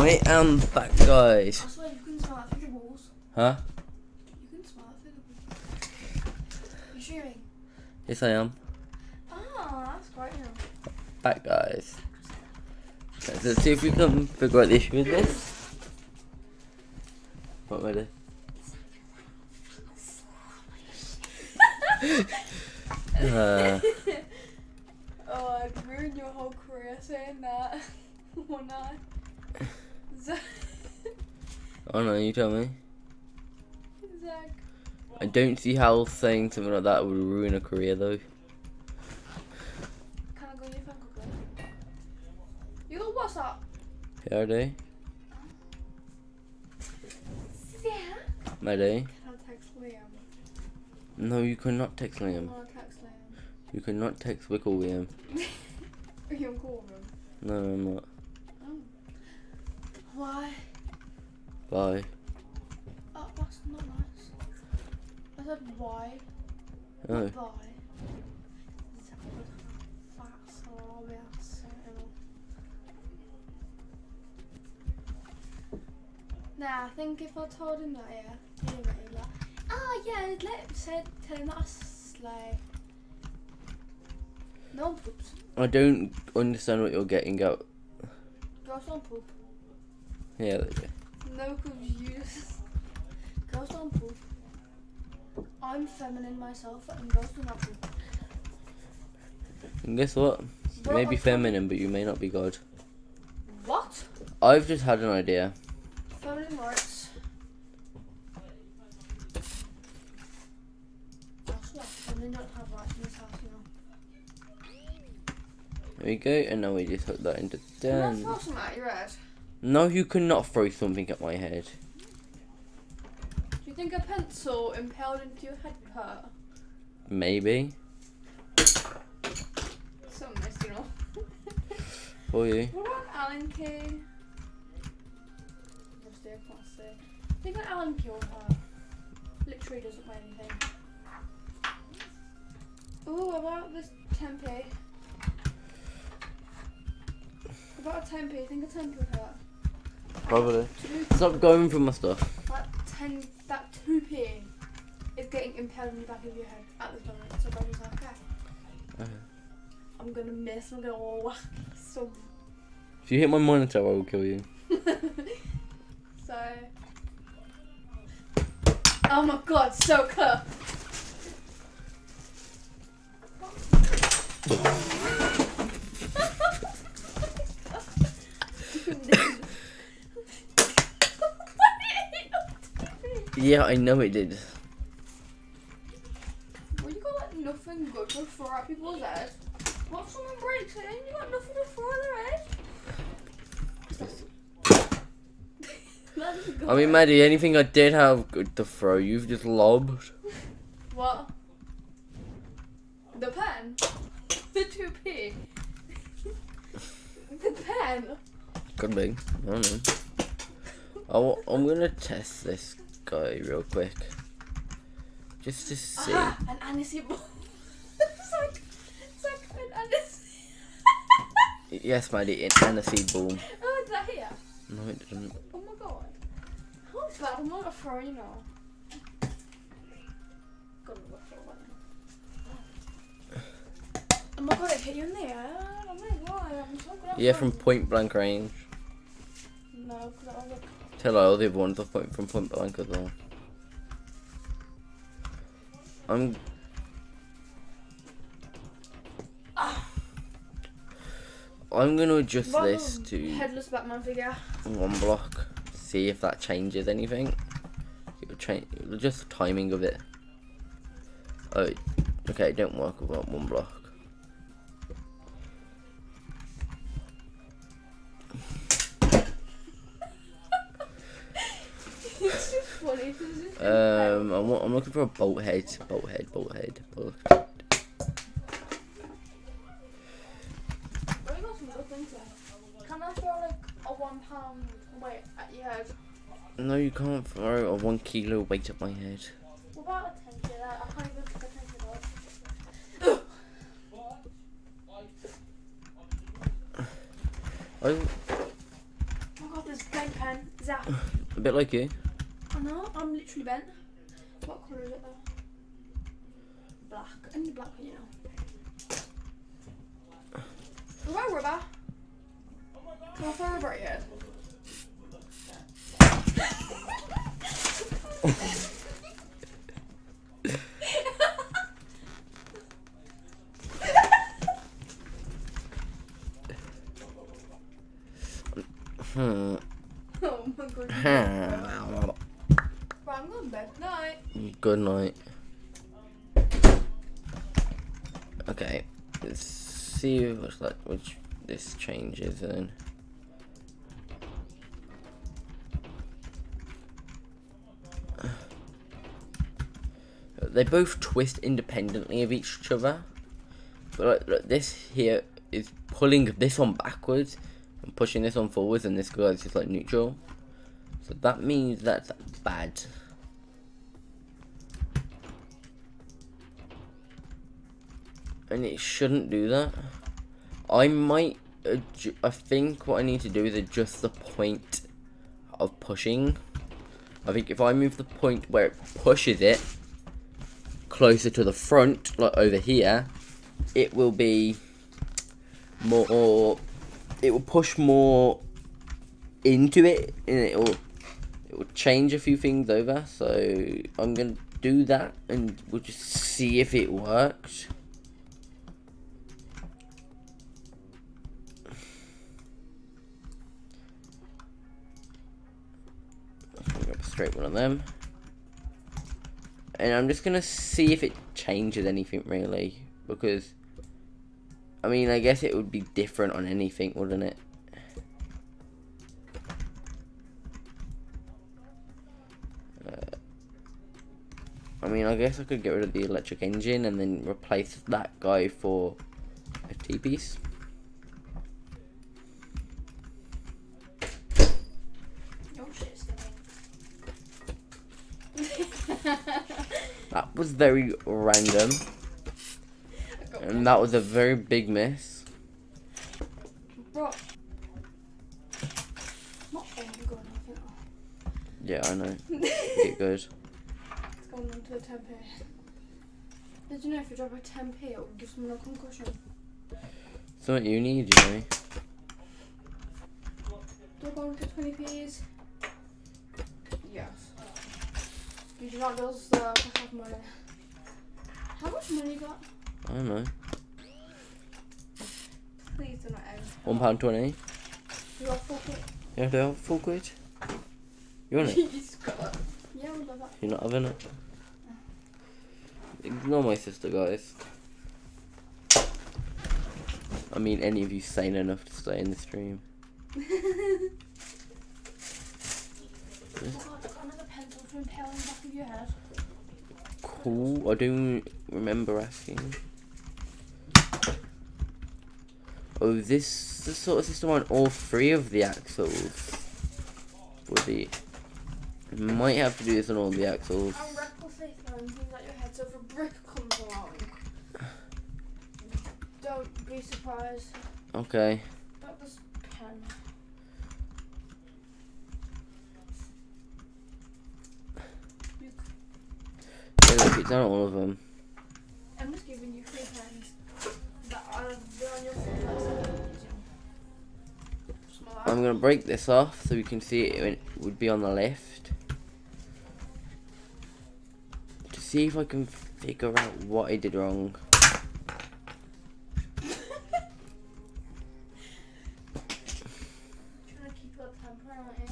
I am back, guys. I swear you can smell it through the walls. Huh? You can smell it through the walls. You streaming? Yes, I am. Ah, that's great. Yeah. Back, guys. Let's see if we can figure out the issue with this. Not ready. Oh, I've ruined your whole career saying that. Oh no. Zach. Oh no, you tell me. Zach. I don't see how saying something like that would ruin a career, though. Can I go on your phone quickly? You got WhatsApp? Yeah, I do. Yeah. My day. Can I text Liam? No, you cannot text I Liam. want to text Liam. You cannot text Wickle Liam. Are you on call with him? No, I'm not. Oh. Why? Bye. Oh, that's not nice. I said why? Oh. Not why? Nah, I think if I told him that, yeah, he'd be like, oh yeah, tell him that I slay. No one poops. I don't understand what you're getting at. Girls don't poop. Yeah, there you go. No confused. Girls don't poop. I'm feminine myself and girls do not poop. And guess what? You may Bro, be I'm feminine, but you may not be God. What? I've just had an idea. Feminine rights. That's what women don't have rights in this house, you know. There we go, and now we just hook that into Can I 10. throw something at your head? No, you cannot throw something at my head. Do you think a pencil impaled into your head could hurt? Maybe. So nice, you know. For you. What about Allen key? Obviously, I can't say. I think an Allen key will hurt. Literally doesn't weigh anything. Ooh, about this 10p. About a 10p, I think a 10p would hurt. Probably. 2p. Stop going for my stuff. That 2p is getting impaled in the back of your head at this moment. So I was like, okay. Okay. I'm gonna miss, I'm gonna whack. So. If you hit my monitor, I will kill you. So. Oh my god, so close. Yeah, I know it did. Well, you got like nothing good to throw at people's head. What if someone breaks it and you got nothing to throw at their head? I mean, Maddie, anything I did have good to throw, you've just lobbed. What? The pen? The 2p? The pen? Could be. I don't know. I'm gonna test this guy real quick. Just to see. Aha, an aniseed ball. it's like an aniseed. Yes, Maddie, an aniseed ball. Oh, is that here? No, it didn't. Oh my god. How bad am I at throwing now? God, I'm gonna throw one. Oh my god, it hit you in the air. Oh my god, I'm so good at Yeah, from throwing. point blank range. No, because I was like, Tell all the other ones off from point blank as well. I'm gonna adjust this to headless Batman figure. 1 block. See if that changes anything. It'll change. It'll adjust the timing of it. Oh, okay. It don't work without 1 block. It's just funny. I'm looking for a bolt head. Bolt head. Where you got some good things there? Can I throw like a £1 weight at your head? No, you can't throw a 1 kilo weight at my head. What about a 10 kilo? I can't even put a 10 kilo. Oh, Oh my god, this guy pen. Zach. A bit like you. I know, I'm literally bent. What colour is it though? Black. I need a black one, you know. What about rubber? Can I throw rubber at your head? Oh my god. Right, I'm going to bed. Night. Good night. Okay, let's see which this changes then. They both twist independently of each other, but like this here is pulling this one backwards and pushing this one forwards, and this guy's just like neutral. So that means that's bad. And it shouldn't do that. I think what I need to do is adjust the point of pushing. I think if I move the point where it pushes it closer to the front, like over here, it will be more, it will push more into it, and it will change a few things over. So I'm gonna do that and we'll just see if it works. Straight one of them, and I'm just gonna see if it changes anything really, because I mean, I guess it would be different on anything, wouldn't it? I mean, I guess I could get rid of the electric engine and then replace that guy for a T-piece. That was very random, and that was a very big miss. Bro. Not good, Yeah, I know. Get good. It's going on to a 10p. Did you know if you drop a 10p, it will give someone a concussion? Something you need, you know. Do I go on to 20p's? Yes. You do not those have money. How much money you got? I don't know. Please do not end. £1.20. You got full quid? You have to have full quid? You want it? You just got that. Yeah, we love that. You're not having it? Ignore my sister, guys. I mean, any of you sane enough to stay in the stream. Oh god, I got another pencil to impale on the back of your head. Cool. I don't remember asking. Oh, this the sort of system on all three of the axles. Would be. Might have to do this on all the axles. I'm recklessly throwing things at your head, so if a brick comes along, don't be surprised. Okay. Got this pen. Yeah, look, it's on all of them. I'm just giving you 3 pens that are they're on your phone. I'm gonna break this off so we can see it would be on the left. To see if I can figure out what I did wrong. Trying to keep your temper, aren't you?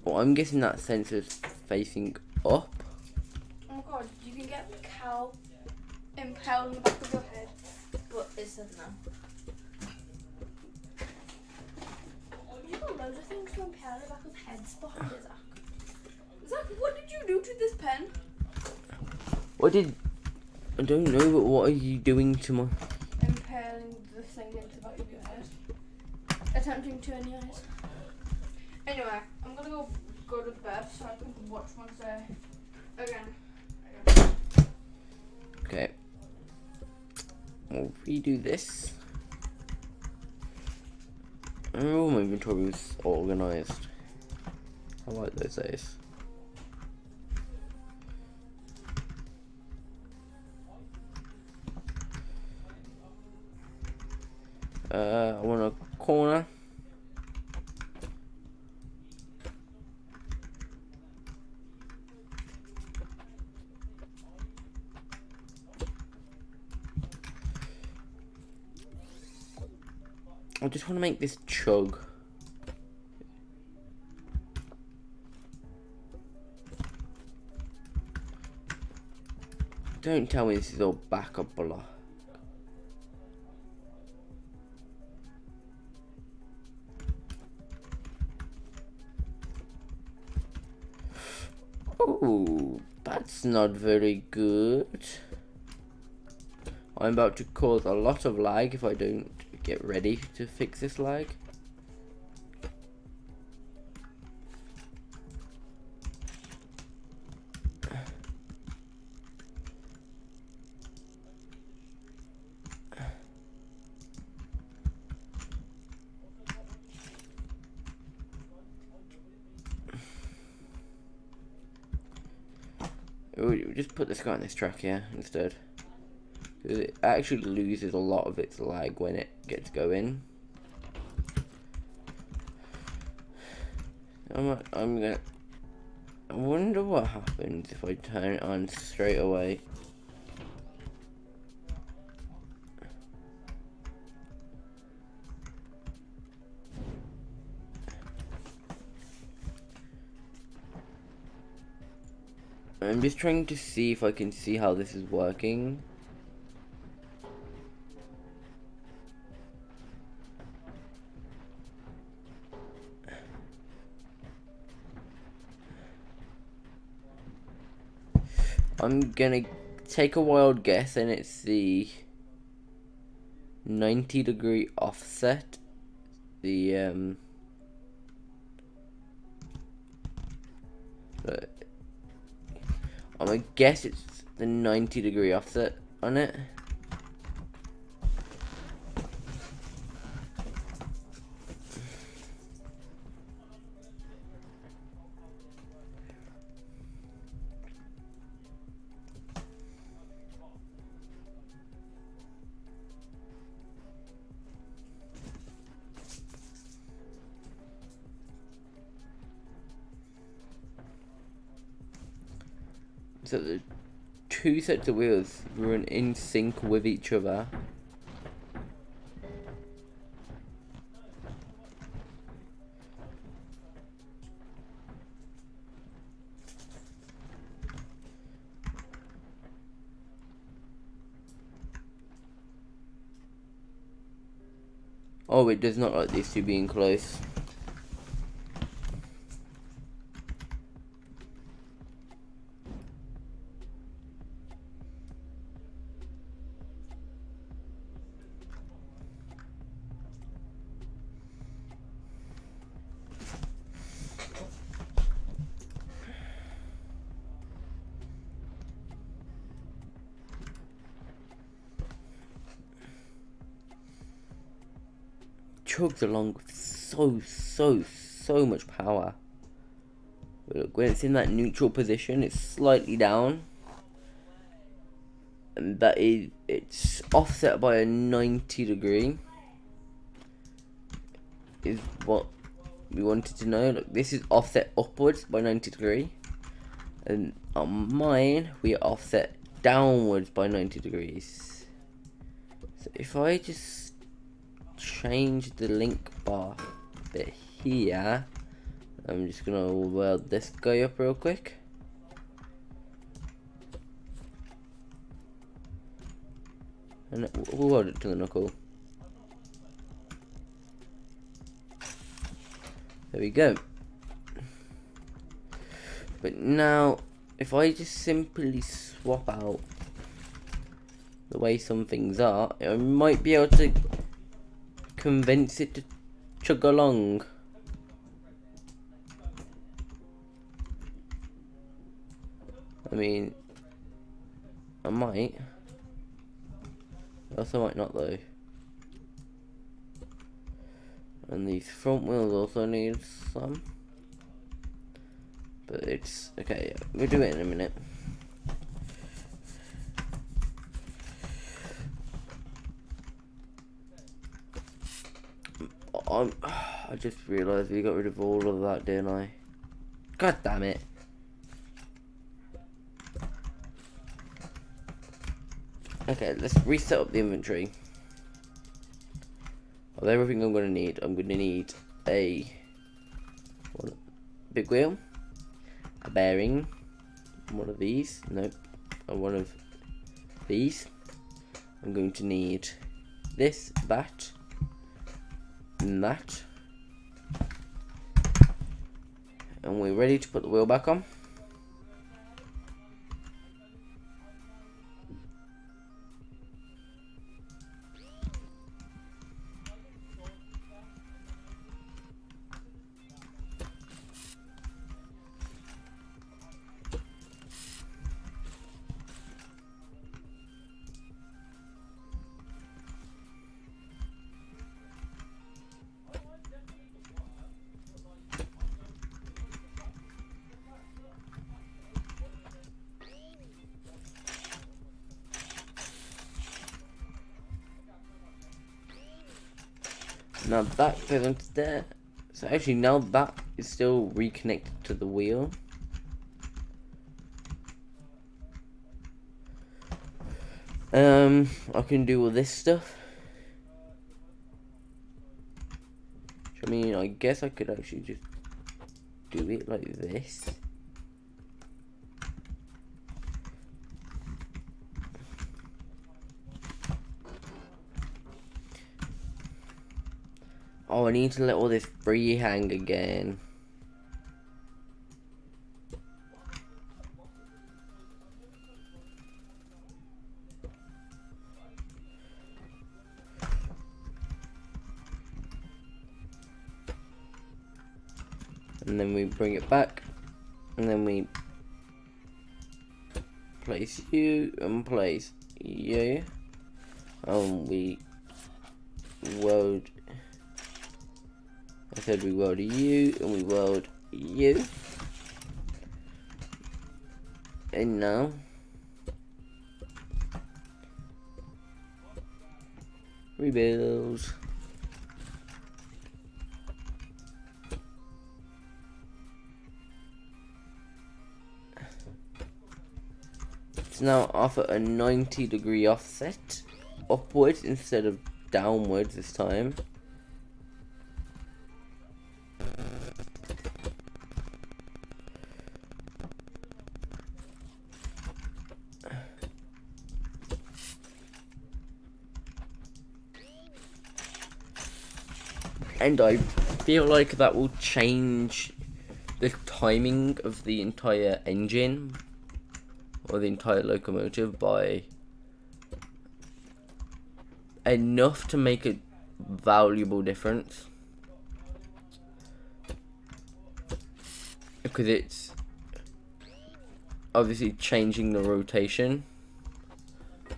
Well, I'm guessing that sensor's facing up. Oh my god, you can get the cow impaled in the back of your head, but it said no. You've got loads of things to impale in the back of heads behind it, Zach. Zach, what did you do to this pen? I don't know, but what are you doing to my... Impaling the thing into the back of your head. Attempting to anyways. Anyway, I'm gonna go to bed so I can watch Wednesday again. Okay. We'll redo this. Oh, my inventory was organised. I like those days. I want a corner. I just want to make this chug. Don't tell me this is all backup block. Oh, that's not very good. I'm about to cause a lot of lag if I don't get ready to fix this lag. We'll just put this guy on this track here instead. It actually loses a lot of its lag when it gets going. I'm gonna. I wonder what happens if I turn it on straight away. I'm just trying to see if I can see how this is working. I'm gonna take a wild guess, and it's the 90-degree offset. I'm gonna guess it's the 90-degree offset on it. So the two sets of wheels run in sync with each other. Oh, it does not like these two being close. Chugs along with so much power. But look, when it's in that neutral position, it's slightly down, and it's offset by a 90-degree. Is what we wanted to know. Look, this is offset upwards by 90-degree, and on mine we are offset downwards by 90 degrees. So if I just change the link bar bit here, I'm just gonna weld this guy up real quick. And we'll weld it to the knuckle. There we go. But now, if I just simply swap out the way some things are, I might be able to convince it to chug along. I mean, I might. Also might not though. And these front wheels also need some. But it's okay, yeah, we'll do it in a minute. I just realised we got rid of all of that, didn't I? God damn it. Okay, let's reset up the inventory. Of everything I'm going to need a big wheel, a bearing, one of these, nope, and one of these. I'm going to need this, that, and that. And we're ready to put the wheel back on. Now that goes into there. So actually now that is still reconnected to the wheel. I can do all this stuff. I mean, I guess I could actually just do it like this. Oh, I need to let all this free hang again. And then we bring it back, and then we place you and place you, and we weld. I said we weld you and we weld you, and now rebuild. It's now off at a 90-degree offset, upwards instead of downwards this time. And I feel like that will change the timing of the entire engine or the entire locomotive by enough to make a valuable difference, because it's obviously changing the rotation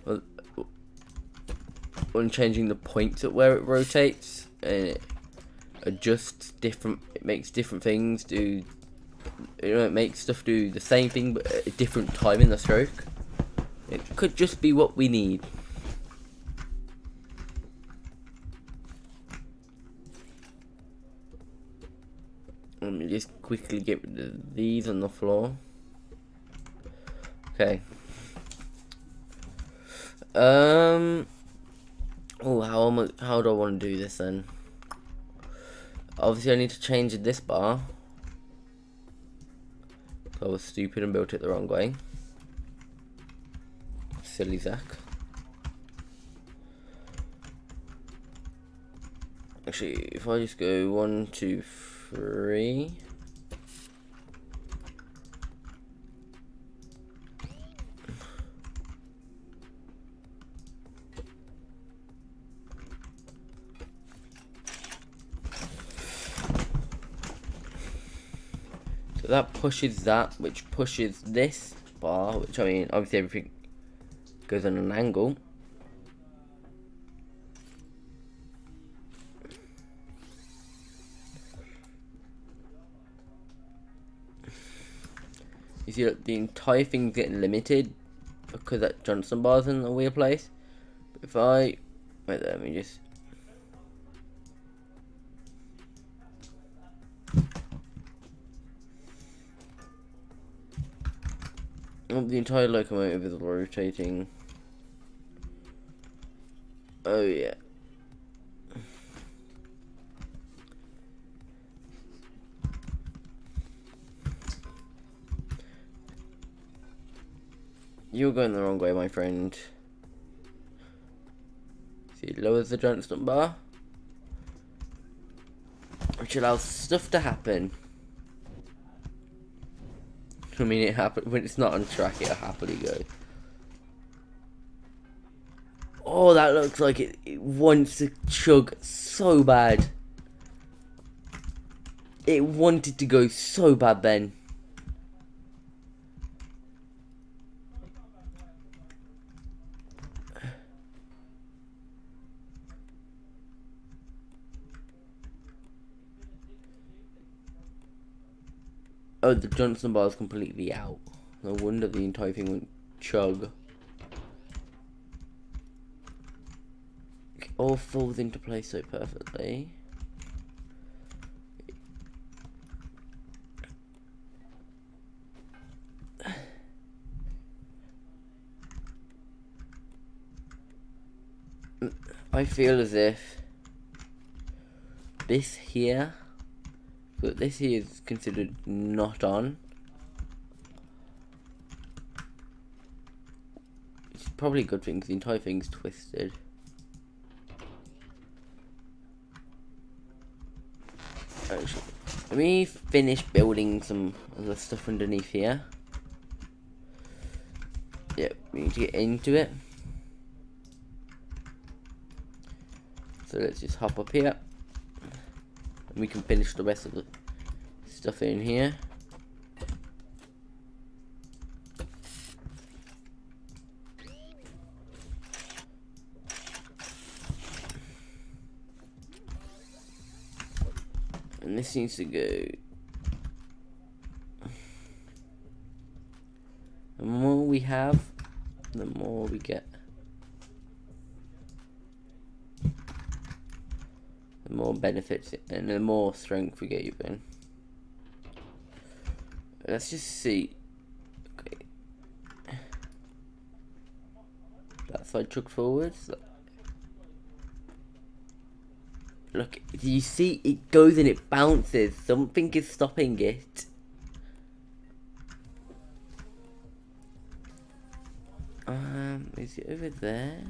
and changing the points at where it rotates, and it adjusts different, it makes different things do, you know, it makes stuff do the same thing but at a different time in the stroke. It could just be what we need. Let me just quickly get rid of these on the floor. Okay. Oh, how do I want to do this then? Obviously I need to change this bar. I was stupid and built it the wrong way. Silly Zach. Actually, if I just go 1, 2, 3. So that pushes that, which pushes this bar, which I mean, obviously everything goes on an angle. see that the entire thing's getting limited because that Johnson bar's in a weird place. If I wait there, let me just. Oh, the entire locomotive is rotating. Oh yeah. You're going the wrong way, my friend. See, it lowers the Johnson bar, which allows stuff to happen. I mean, it happen when it's not on track. It'll happily go. Oh, that looks like it wants to chug so bad. It wanted to go so bad then. Oh, the Johnson bar is completely out. No wonder the entire thing went chug. It all falls into place so perfectly. I feel as if this here, but this here is considered not on. It's probably a good thing because the entire thing's twisted. Actually, let me finish building some of the stuff underneath here. Yep, we need to get into it. So let's just hop up here. And we can finish the rest of the stuff in here. And this needs to go. The more we have, the more we get. The more benefits and the more strength we get even. Let's just see. Okay. That side chuck forwards. Look, do you see it goes and it bounces? Something is stopping it. Is it over there?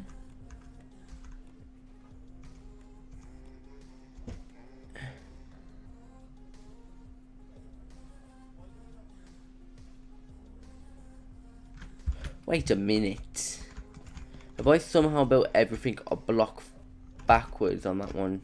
Wait a minute. Have I somehow built everything a block backwards on that one?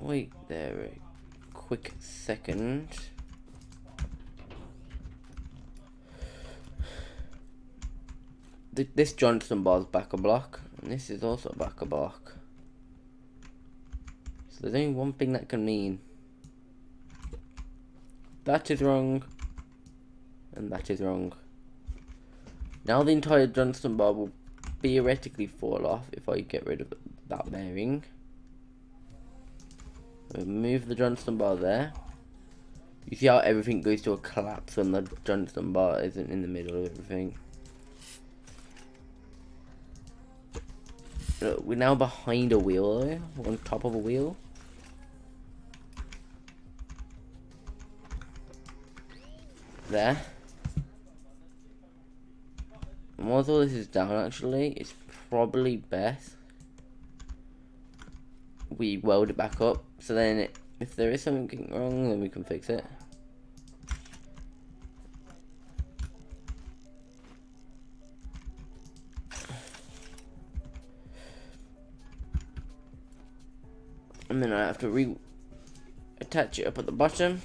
Wait there a quick second. This Johnson bar is back a block, and this is also back a block. So there's only one thing that can mean. That is wrong, and that is wrong. Now the entire Johnson bar will theoretically fall off if I get rid of that bearing. Move the Johnson bar there. You see how everything goes to a collapse when the Johnson bar isn't in the middle of everything. Look, we're now behind a wheel though, on top of a wheel. There. And once all this is down actually, it's probably best we weld it back up, so then if there is something wrong, then we can fix it. And then I have to attach it up at the bottom.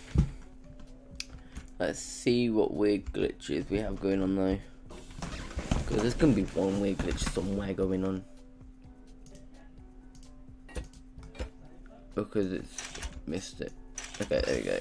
Let's see what weird glitches we have going on though. Because there's going to be one weird glitch somewhere going on. Because it's missed it. Okay, there we go.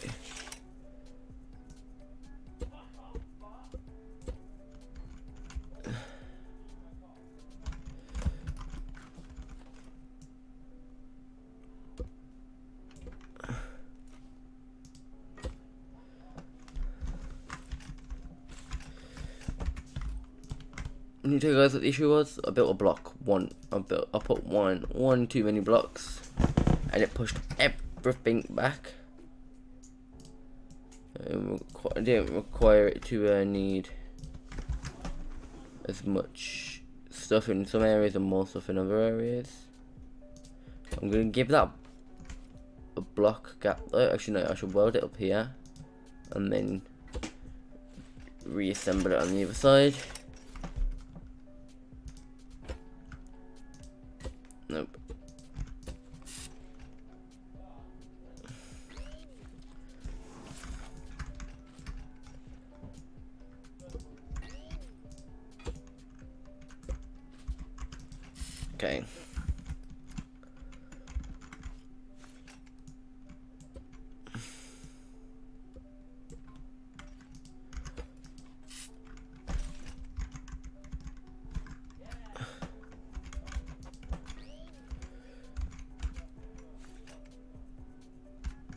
Can you tell you guys what the issue was? I built a block I put one too many blocks, and it pushed everything back. I didn't require it to need as much stuff in some areas and more stuff in other areas. I'm gonna give that a block gap. Actually, no, I should weld it up here, and then reassemble it on the other side. Nope. Okay.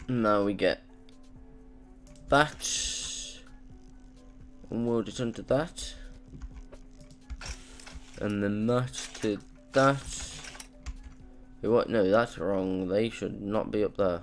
Now we get that, and weld it onto that, and then that to that. Wait, what? No, that's wrong. They should not be up there.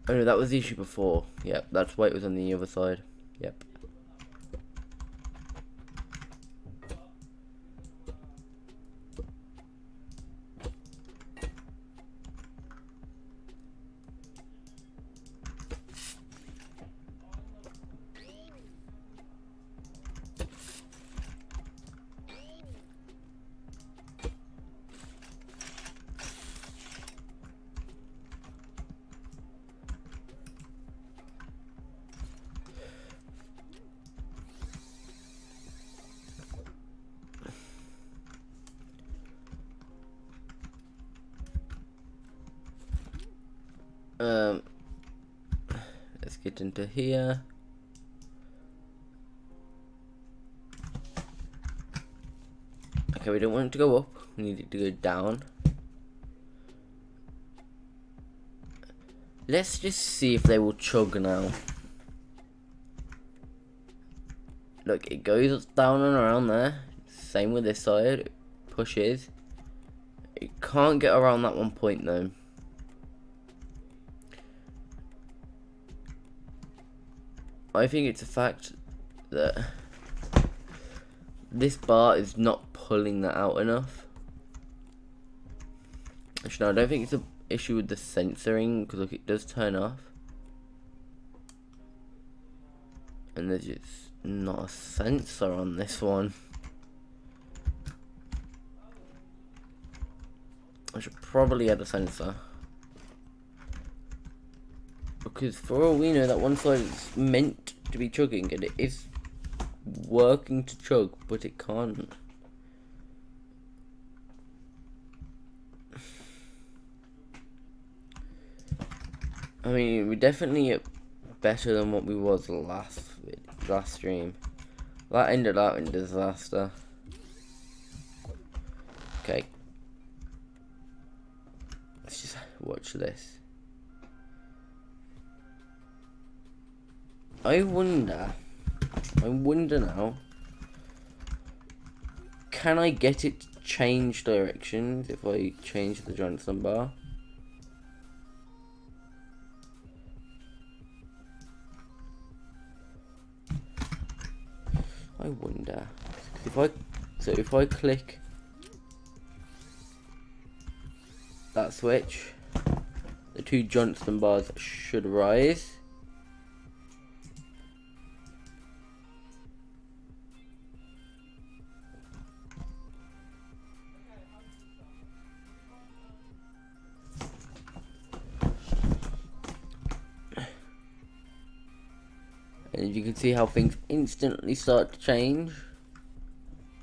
Oh no, that was the issue before. Yep, that's why it was on the other side. Yep. Let's get into here. Okay, we don't want it to go up, we need it to go down. Let's just see if they will chug now. Look, it goes down and around there. Same with this side, it pushes. It can't get around that one point though. I think it's a fact that this bar is not pulling that out enough. Actually, no, I don't think it's an issue with the sensoring, because look, it does turn off. And there's just not a sensor on this one. I should probably add a sensor. Because for all we know, that one side is meant to be chugging, and it is working to chug, but it can't. I mean, we're definitely better than what we was last stream. That ended out in disaster. Okay. Let's just watch this. I wonder now, can I get it to change directions if I change the Johnson bar? I wonder, If I click that switch, the 2 Johnston bars should rise. And you can see how things instantly start to change.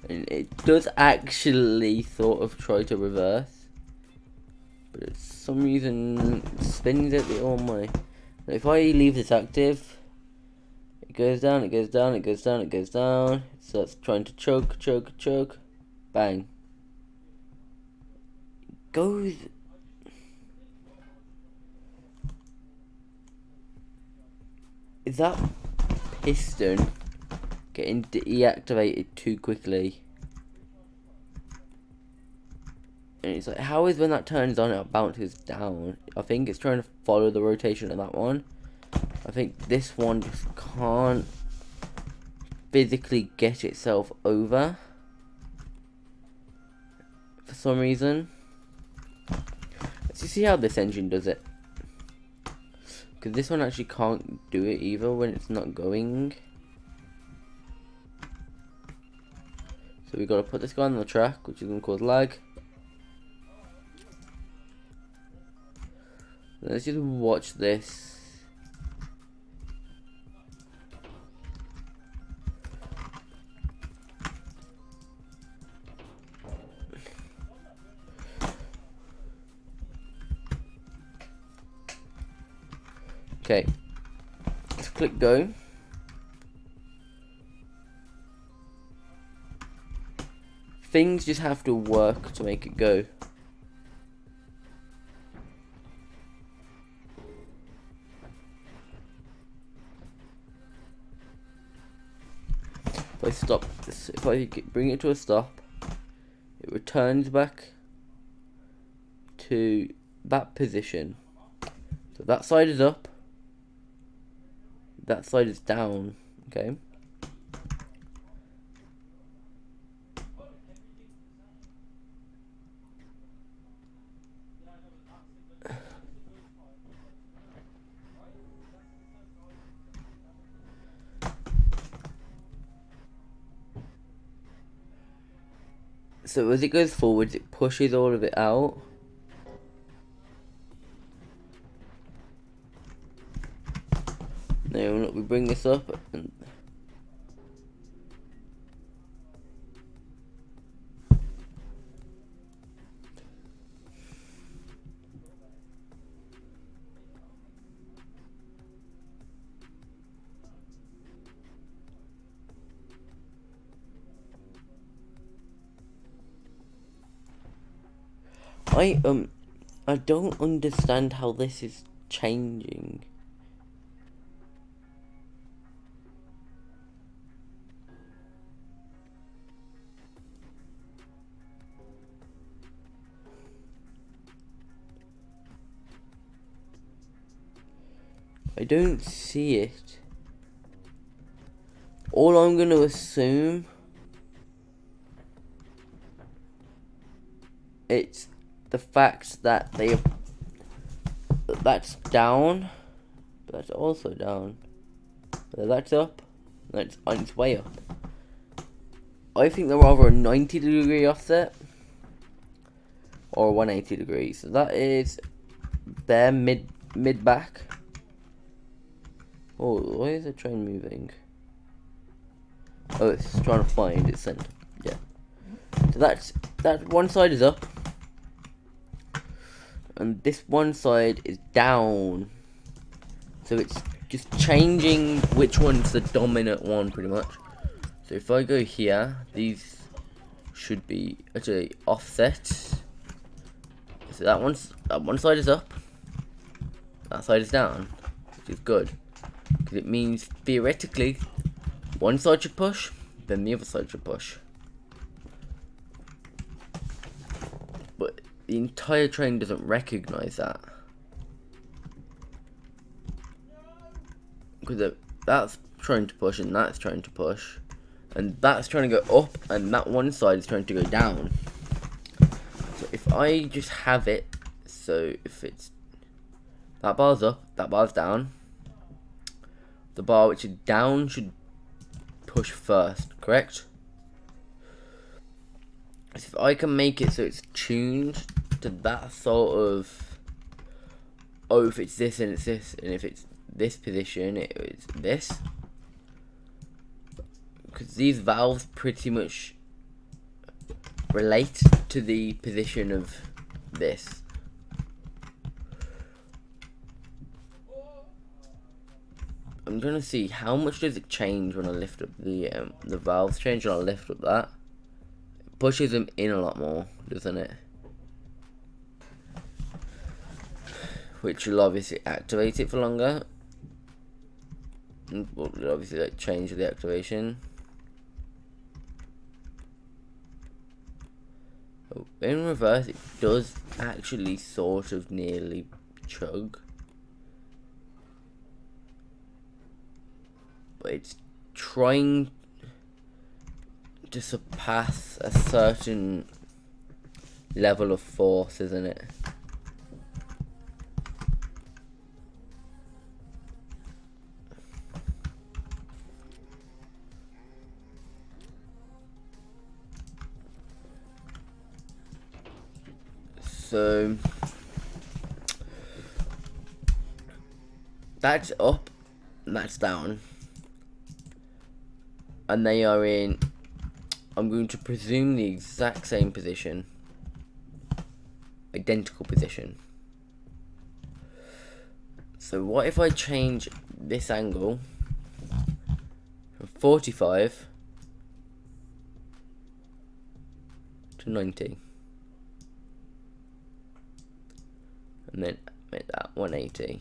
And it does actually sort of try to reverse, but for some reason it spins it the wrong way. Now if I leave this active, it goes down, it goes down, it goes down, it goes down. It starts trying to choke. Bang. It goes. Is that piston getting deactivated too quickly? And it's like, how is when that turns on it bounces down? I think it's trying to follow the rotation of that one. I think this one just can't physically get itself over for some reason. Let's just see how this engine does it, because this one actually can't do it either when it's not going. So we got to put this guy on the track, which is going to cause lag. Let's just watch this. Okay, let's click go. Things just have to work to make it go. If I stop this, if I bring it to a stop, it returns back to that position. So that side is up, that side is down, okay? So as it goes forwards, it pushes all of it out. Now look, we bring this up and I don't understand how this is changing. I don't see it. All I'm going to assume it's the fact that that's down, but that's also down. But that's up, that's on its way up. I think they're over a 90-degree offset or 180 degrees. So that is their mid back. Oh, why is the train moving? Oh, it's trying to find its center. Yeah. So that one side is up, and this one side is down. So it's just changing which one's the dominant one, pretty much. So if I go here, these should be actually offset. So that one side is up, that side is down, which is good, because it means theoretically one side should push, then the other side should push. But the entire train doesn't recognize that, because that's trying to push and that's trying to push, and that's trying to go up, and that one side is trying to go down. So if I just have it, so if it's that bar's up, that bar's down, the bar which is down should push first, correct? So if I can make it so it's tuned to that sort of, oh, if it's this and it's this, and if it's this position, it's this. Because these valves pretty much relate to the position of this. I'm gonna see how much does it change when I lift up the valves change when I lift up that. It pushes them in a lot more, doesn't it? Which will obviously activate it for longer. And will obviously like change the activation. Oh, in reverse, it does actually sort of nearly chug. But it's trying to surpass a certain level of force, isn't it? So that's up and that's down. And they are in, I'm going to presume, the exact same position. Identical position. So what if I change this angle from 45 to 90? And then make that 180.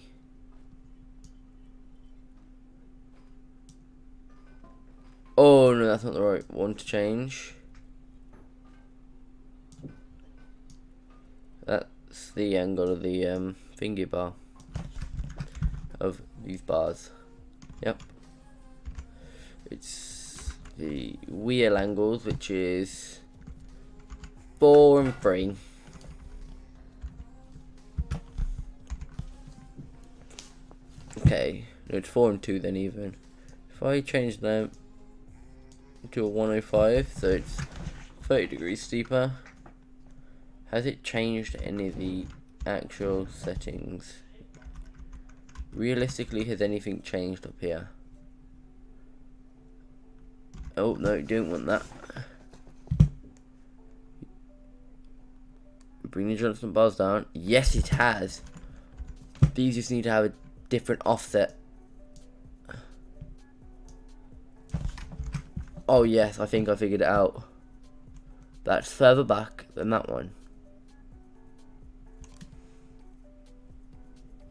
Oh no, that's not the right one to change. That's the angle of the finger bar of these bars. Yep. It's the wheel angles, which is 4 and 3. Okay, no, it's 4 and 2 then even. If I change them to a 105, so it's 30 degrees steeper. Has it changed any of the actual settings? Realistically, has anything changed up here? Oh, no, you don't want that. Bring the Johnson bars down. Yes, it has. These just need to have a different offset. Oh yes, I think I figured it out. That's further back than that one.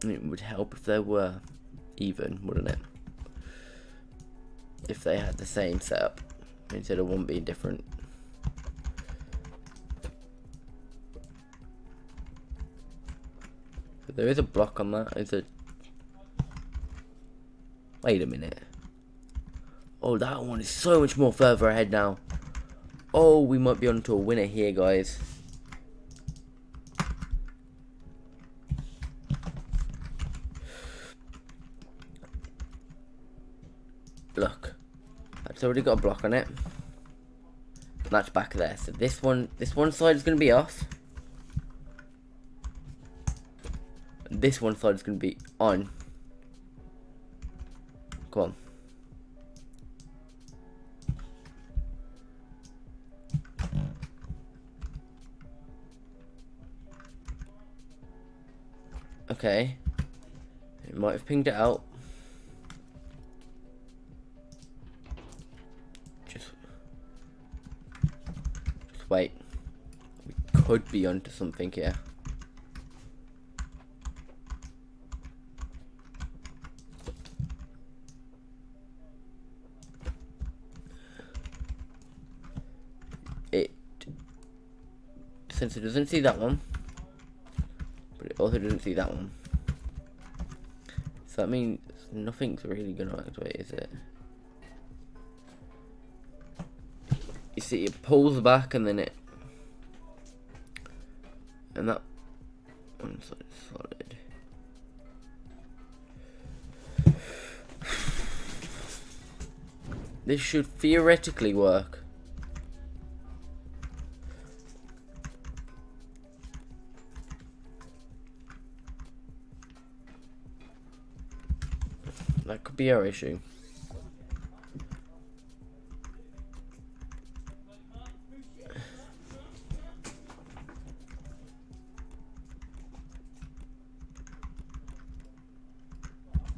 It would help if they were even, wouldn't it? If they had the same setup instead of one being different. So there is a block on that. Is it? Wait a minute. Oh, that one is so much more further ahead now. Oh, we might be on to a winner here, guys. Look, that's already got a block on it. That's back there. So this one side is going to be off. This one side is going to be on. Come on. Okay. It might have pinged it out. Just wait. We could be onto something here. Since it doesn't see that one, but it also doesn't see that one, so that means nothing's really gonna activate, is it? you see it pulls back and then it, and that one side is solid. This should theoretically work. That could be our issue.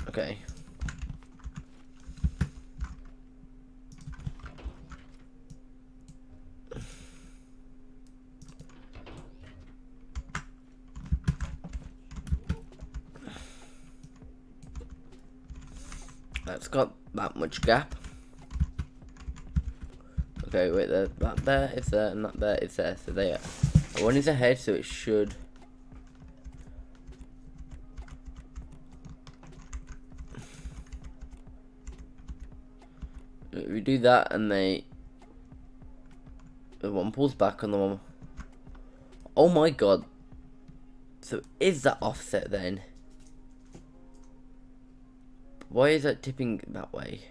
Okay. That's got that much gap. Okay, wait, that there is there, and that there is there. So there. One is ahead, so it should. We do that, and the one pulls back on the one. Oh my god! So is that offset then? Why is that tipping that way?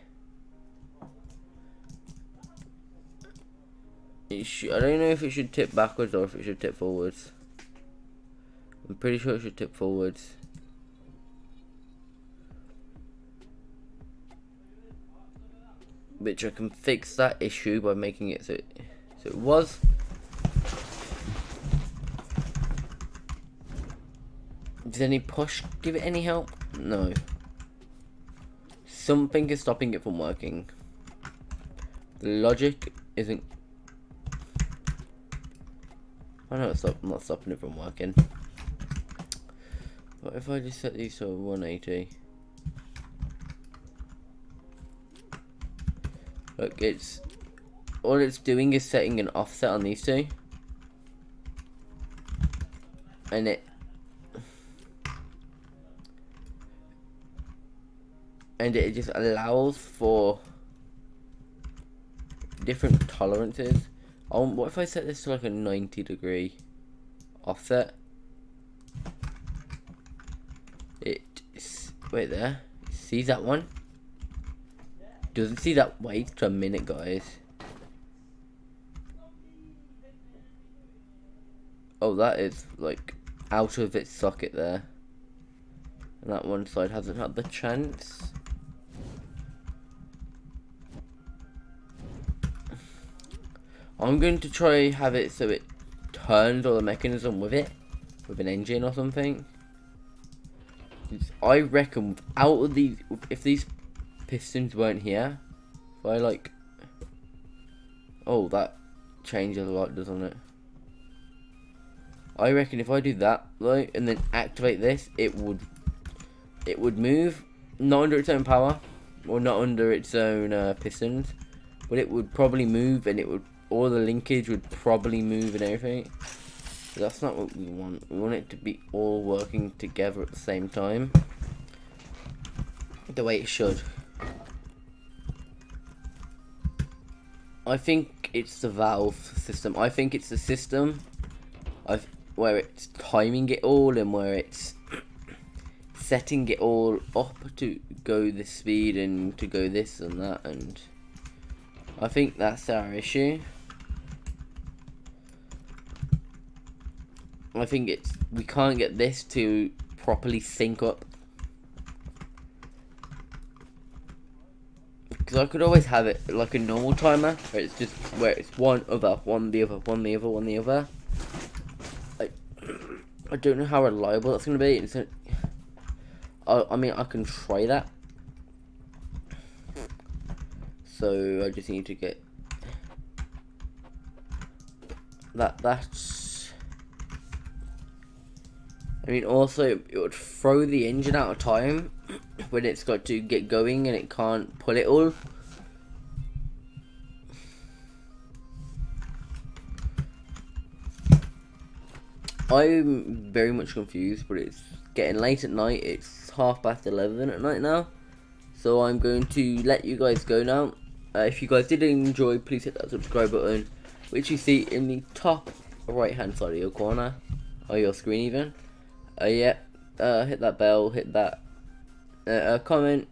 I don't know if it should tip backwards or if it should tip forwards. I'm pretty sure it should tip forwards. Which I can fix that issue by making it so it was. Does any push give it any help? No. Something is stopping it from working. The logic isn't. I know it's not stopping it from working. What if I just set these to 180? Look, all it's doing is setting an offset on these two, and it just allows for different tolerances. What if I set this to like a 90-degree offset? Wait there. See that one? Doesn't see that. Wait a minute, guys. Oh, that is like out of its socket there. And that one side hasn't had the chance. I'm going to try have it so it turns all the mechanism with it, with an engine or something. I reckon out of these, if these pistons weren't here, if I like, oh, that changes a lot, doesn't it? I reckon if I do that, like, and then activate this, it would move, not under its own power, or not under its own pistons, but it would probably move, and it would, all the linkage would probably move and everything. But that's not what we want. We want it to be all working together at the same time, the way it should. I think it's the valve system. I think it's the system where it's timing it all and where it's setting it all up to go this speed and to go this and that, and I think that's our issue. I think we can't get this to properly sync up. Because I could always have it like a normal timer, where it's one other, one the other, one the other, one the other. I don't know how reliable that's going to be. I mean, I can try that. So I just need to get that's. I mean, also it would throw the engine out of time when it's got to get going and it can't pull it all. I'm very much confused, but it's getting late at night. It's 11:30 at night now, so I'm going to let you guys go now. If you guys did enjoy, please hit that subscribe button, which you see in the top right hand side of your corner, or your screen even. Hit that bell, hit that comment,